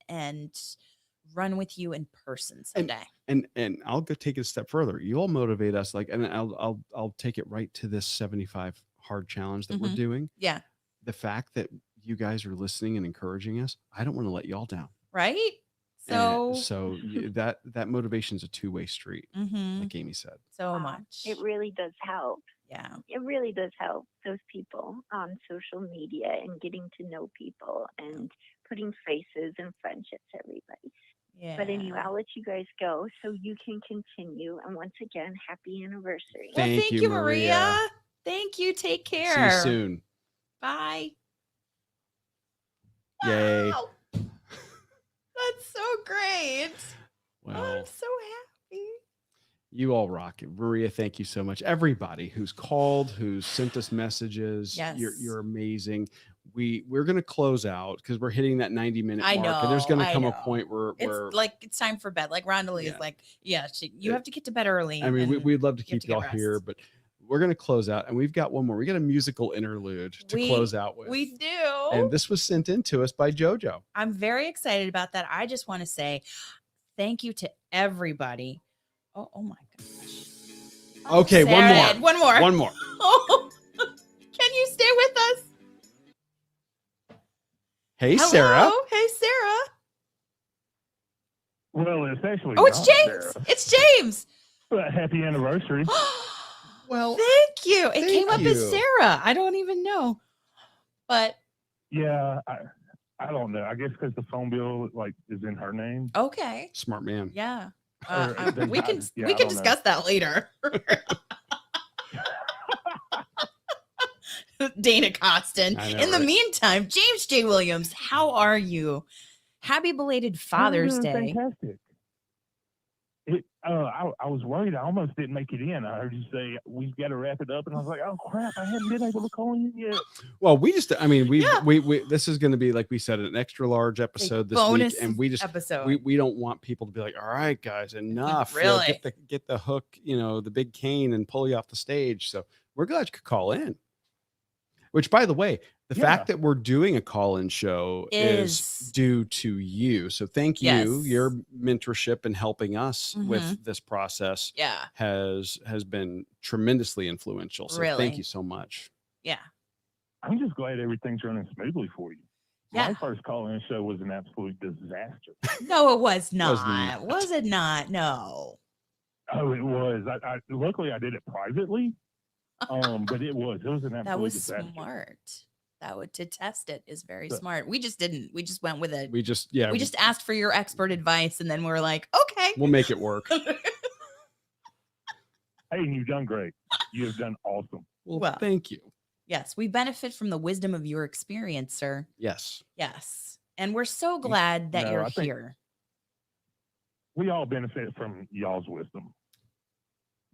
run with you in person someday. And I'll go take it a step further. You all motivate us, and I'll take it right to this 75 hard challenge that we're Mhm. doing. Yeah. The fact that you guys are listening and encouraging us, I don't want to let y'all down. Right? And So so that motivation is a two-way street, mhm. like Amy said. So Wow. much. It really does help. Yeah. It really does help those people on social media and getting to know people and putting faces and friendships, everybody. Yeah. But anyway, I'll let you guys go so you can continue. And once again, happy anniversary. Well, Thank you, Maria. Thank you. Take care. See you soon. Bye. Yay. Wow. That's so great. Well, I'm so happy. you all rock it. Maria, thank you so much. Everybody who's called, who's sent us messages, Yes. you're amazing. We're going to close out because we're hitting that 90-minute I mark, and there's going to I come know. a point where It's like it's time for bed. Like Rondalee Yeah. is like, yeah, you have to get to bed early. I mean, and we'd love to you have keep y'all get here, rest. but we're going to close out, and we've got one more. We got a musical interlude to close out with. We do. And this was sent in to us by JoJo. I'm very excited about that. I just want to say thank you to everybody. Oh my gosh. Okay, one Sarah, more. One more. One more. Oh, can you stay with us? Hey, Hello? Sarah. Hey, Sarah. Well, it's actually Oh, it's not James. Sarah. It's James. But happy anniversary. Well, thank you. It thank came up as you. Sarah. I don't even know. But Yeah, I don't know. I guess because the phone bill is in her name. okay. Smart man. Yeah. Or We can yeah, we I can don't know. discuss that later. Dana Costin. I know, In the right? meantime, James J. Williams, how are you? Happy belated Father's I'm doing Day. Fantastic. I was worried. I almost didn't make it in. I heard you say we've got to wrap it up, and I was like, "Oh crap! I hadn't been able to call in yet." Well, we Yeah. this is going to be, like we said, an extra large episode this bonus week, and we just episode. we don't want people to be like, all right, guys, enough. Really? Get the hook, the big cane and pull you off the stage. So we're glad you could call in. Which, by the way, the Yeah. fact that we're doing a call-in show is due to you. So thank you. Yes. Your mentorship and helping us Mhm. with this process Yeah. has been tremendously influential. So Really? thank you so much. Yeah. I'm just glad everything's running smoothly for you. Yeah. My first call-in show was an absolute disaster. No, it was not. not. Was it not? No. Oh, it was. I luckily I did it privately. But it was an absolute That was disaster. smart. To test it is very So- smart. We just didn't. We just went with it. We just asked for your expert advice, and then we were like, okay. we'll make it work. Hey, and you've done great. You have done awesome. Well. Thank you. Yes, we benefit from the wisdom of your experience, sir. Yes. Yes. And we're so glad that No, you're I think- here. We all benefit from y'all's wisdom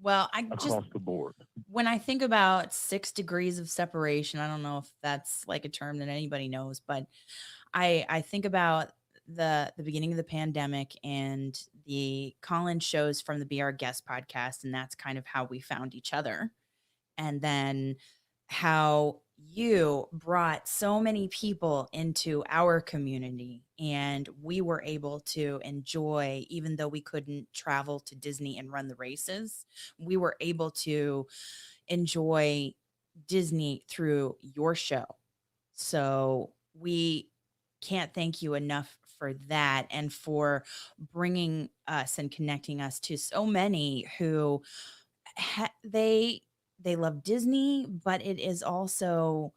Well, I across just, the board. when I think about 6 degrees of separation, I don't know if that's like a term that anybody knows, but I think about the beginning of the pandemic and the call-in shows from the Be Our Guest podcast, and that's kind of how we found each other. And then how you brought so many people into our community, and we were able to enjoy, even though we couldn't travel to Disney and run the races, we were able to enjoy Disney through your show. So we can't thank you enough for that, and for bringing us and connecting us to so many who they love Disney, but it is also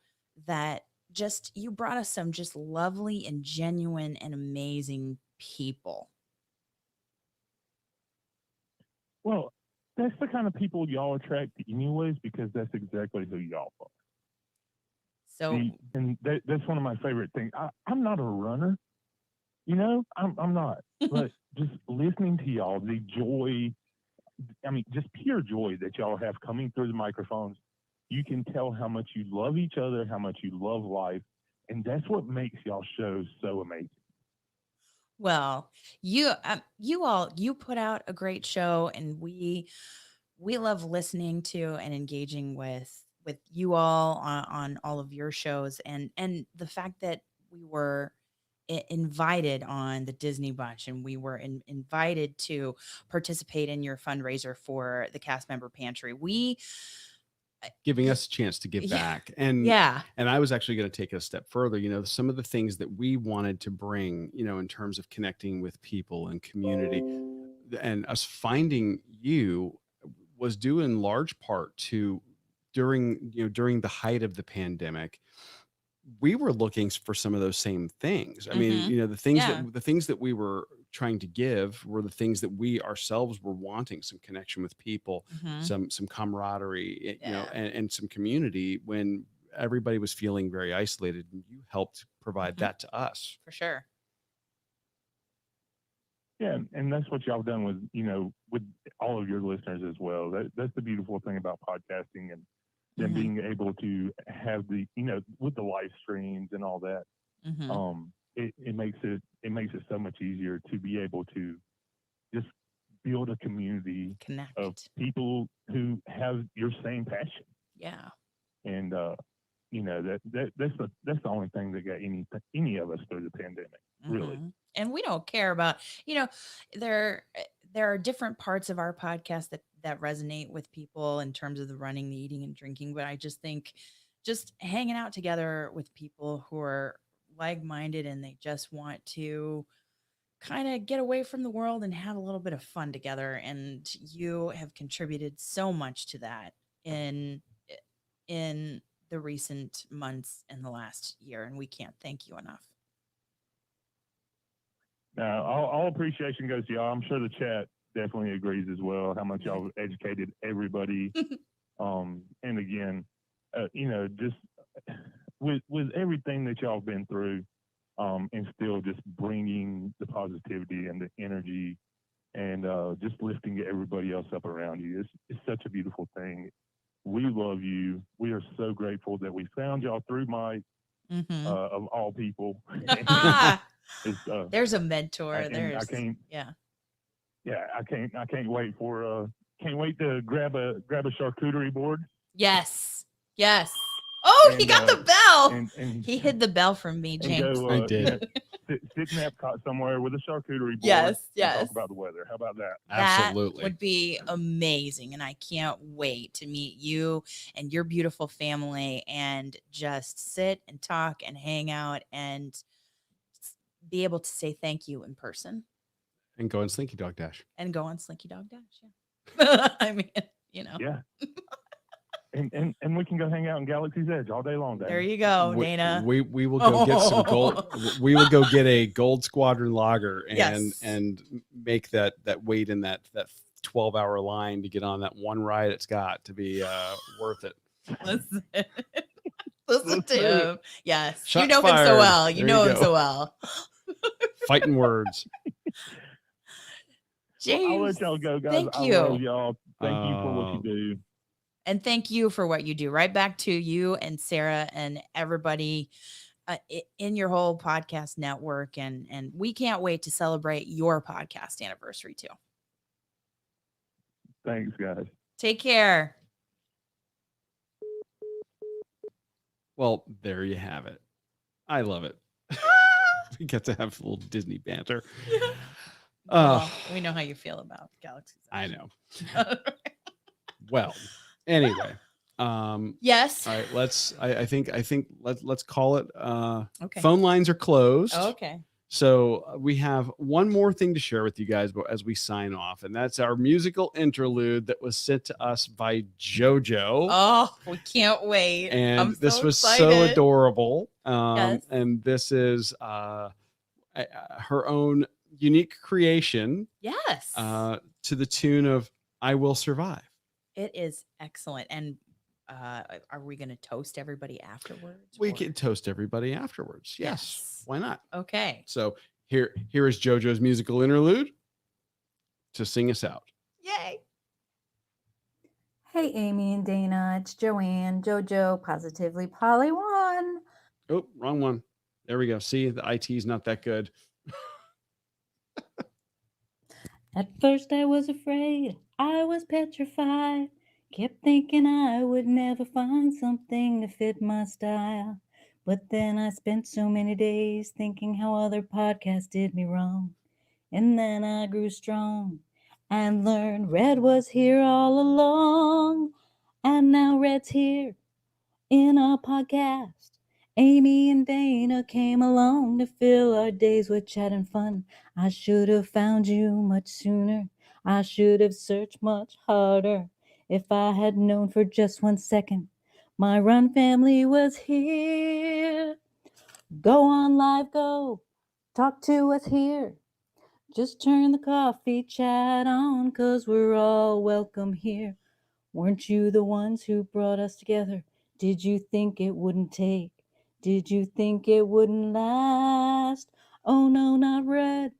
that just you brought us some just lovely and genuine and amazing people. Well, that's the kind of people y'all attract anyways, because that's exactly who y'all are. So And that's one of my favorite things. I'm not a runner, I'm not. But just listening to y'all, the joy I mean, just pure joy that y'all have coming through the microphones. You can tell how much you love each other, how much you love life, and that's what makes y'all shows so amazing. Well, you put out a great show, and we love listening to and engaging with you all on all of your shows, and the fact that we were invited on the Disney Bunch, and we were invited to participate in your fundraiser for the cast member pantry. We Giving us a chance to give Yeah. back. And yeah. and I was actually going to take it a step further. Some of the things that we wanted to bring, in terms of connecting with people and community, and us finding you, was due in large part to during the height of the pandemic. We were looking for some of those same things. I mean, Mhm. the things Yeah. that we were trying to give were the things that we ourselves were wanting: some connection with people, Mhm. some camaraderie, Yeah. and some community when everybody was feeling very isolated, and you helped provide Mhm. that to us. For sure. Yeah, and that's what y'all done with all of your listeners as well. That's the beautiful thing about podcasting, and then Mhm. being able to have with the live streams and all that. Mhm. It makes it so much easier to be able to just build a community of Connect. people who have your same passion. Yeah. And that's the only thing that got any of us through the pandemic, really. Mhm. And we don't care about, there there are different parts of our podcast that resonate with people in terms of the running, the eating and drinking, but I just think just hanging out together with people who are like-minded and they just want to kind of get away from the world and have a little bit of fun together, and you have contributed so much to that in the recent months and the last year, and we can't thank you enough. Now, all appreciation goes to y'all. I'm sure the chat definitely agrees as well. How much y'all educated everybody. And again, just with everything that y'all been through, and still just bringing the positivity and the energy, and just lifting everybody else up around you. It's such a beautiful thing. We love you. We are so grateful that we found y'all through Mike, Mhm. of all people. There's a mentor. I can't. Yeah, I can't wait to grab a charcuterie board. Yes. Yes. Oh, he got the bell. And he hid the bell from me, and James. go, I did. Sit in Epcot somewhere with a charcuterie board. Yes, And yes. talk about the weather. How about that? Absolutely. That would be amazing. And I can't wait to meet you and your beautiful family and just sit and talk and hang out and be able to say thank you in person. And go on Slinky Dog Dash. And go on Slinky Dog Dash. Yeah. I mean, Yeah. And we can go hang out in Galaxy's Edge all day long. Dana. There you go, Dana. We will go get some gold. We will go get a Gold Squadron lager Yes. and make that wait in that 12-hour line to get on that one ride. It's got to be worth it. Listen to him. Yes. Shots you know fired. him so well. You There know you him go. so well. Fighting words. James, Well, I'll let y'all go, guys. thank I you. love y'all. Thank you for what you do. And thank you for what you do. Right back to you and Sarah and everybody in your whole podcast network. And we can't wait to celebrate your podcast anniversary too. Thanks, guys. Take care. Well, there you have it. I love it. We get to have a little Disney banter. Well, we know how you feel about Galaxy's Edge. I know. Well, anyway. Yes. All right. I think let's call it. Okay. Phone lines are closed. Okay. So we have one more thing to share with you guys as we sign off, and that's our musical interlude that was sent to us by JoJo. Oh, we can't wait. And this so was excited. so adorable. Yes. And this is her own unique creation. Yes. To the tune of "I Will Survive." It is excellent. And are we going to toast everybody afterwards? We can toast everybody afterwards. Yes. Yes. Why not? Okay. So here is JoJo's musical interlude to sing us out. Yay. Hey, Amy and Dana, it's Joanne, JoJo, Positively Polly 1. Oh, wrong one. There we go. See, the IT is not that good. At first I was afraid, I was petrified. Kept thinking I would never find something to fit my style. But then I spent so many days thinking how other podcasts did me wrong. And then I grew strong and learned Red was here all along. And now Red's here in our podcast. Amy and Dana came along to fill our days with chat and fun. I should have found you much sooner. I should have searched much harder. If I had known for just 1 second, my Run family was here. Go on live, go. Talk to us here. Just turn the coffee chat on, 'cause we're all welcome here. Weren't you the ones who brought us together? Did you think it wouldn't take? Did you think it wouldn't last? Oh no, not Red.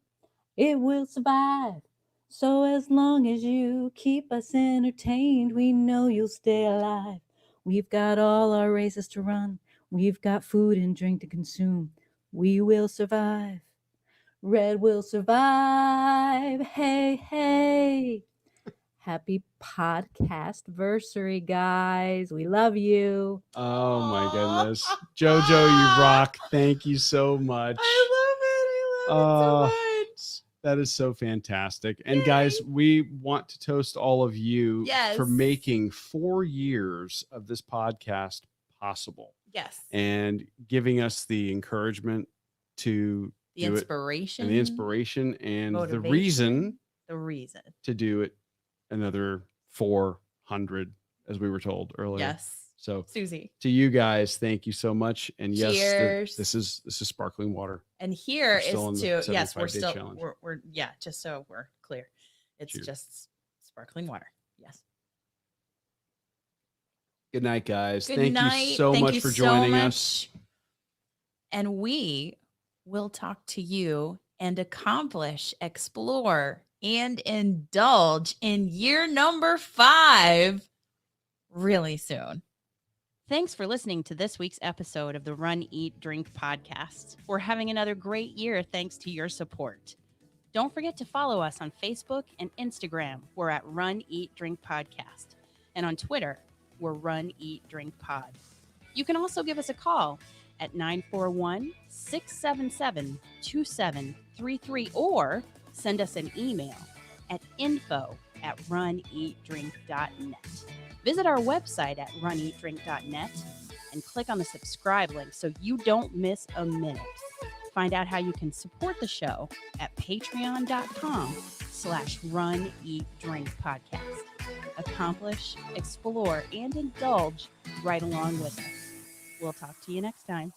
It will survive. So as long as you keep us entertained, we know you'll stay alive. We've got all our races to run. We've got food and drink to consume. We will survive. Red will survive. Hey, hey. Happy podcast versary, guys. We love you. Oh my goodness. JoJo, you rock. Thank you so much. I love it so much. That is so fantastic. And guys, we want to toast all of you for making 4 years of this podcast possible. Yes. And giving us the encouragement to The do inspiration. it, and the inspiration and the motivation, reason to do it another 400, as we were told earlier. Yes. So Susie, to you guys, thank you so much. And yes, cheers. This is sparkling water. And here is to, yes, we're 75-day still, challenge. we're, yeah, just so we're clear. It's Cheers. just sparkling water. Yes. Good night, guys. Good Thank night. you so Thank much you for so joining much. us. And we will talk to you and accomplish, explore, and indulge in year number 5 really soon. Thanks for listening to this week's episode of the Run, Eat, Drink podcast. We're having another great year thanks to your support. Don't forget to follow us on Facebook and Instagram. We're at Run, Eat, Drink Podcast. And on Twitter, we're Run, Eat, Drink Pod. You can also give us a call at 941-677-2733 or send us an email at info@runeatdrink.net. Visit our website at runeatdrink.net and click on the subscribe link so you don't miss a minute. Find out how you can support the show at patreon.com/runeatdrinkpodcast. Accomplish, explore, and indulge right along with us. We'll talk to you next time.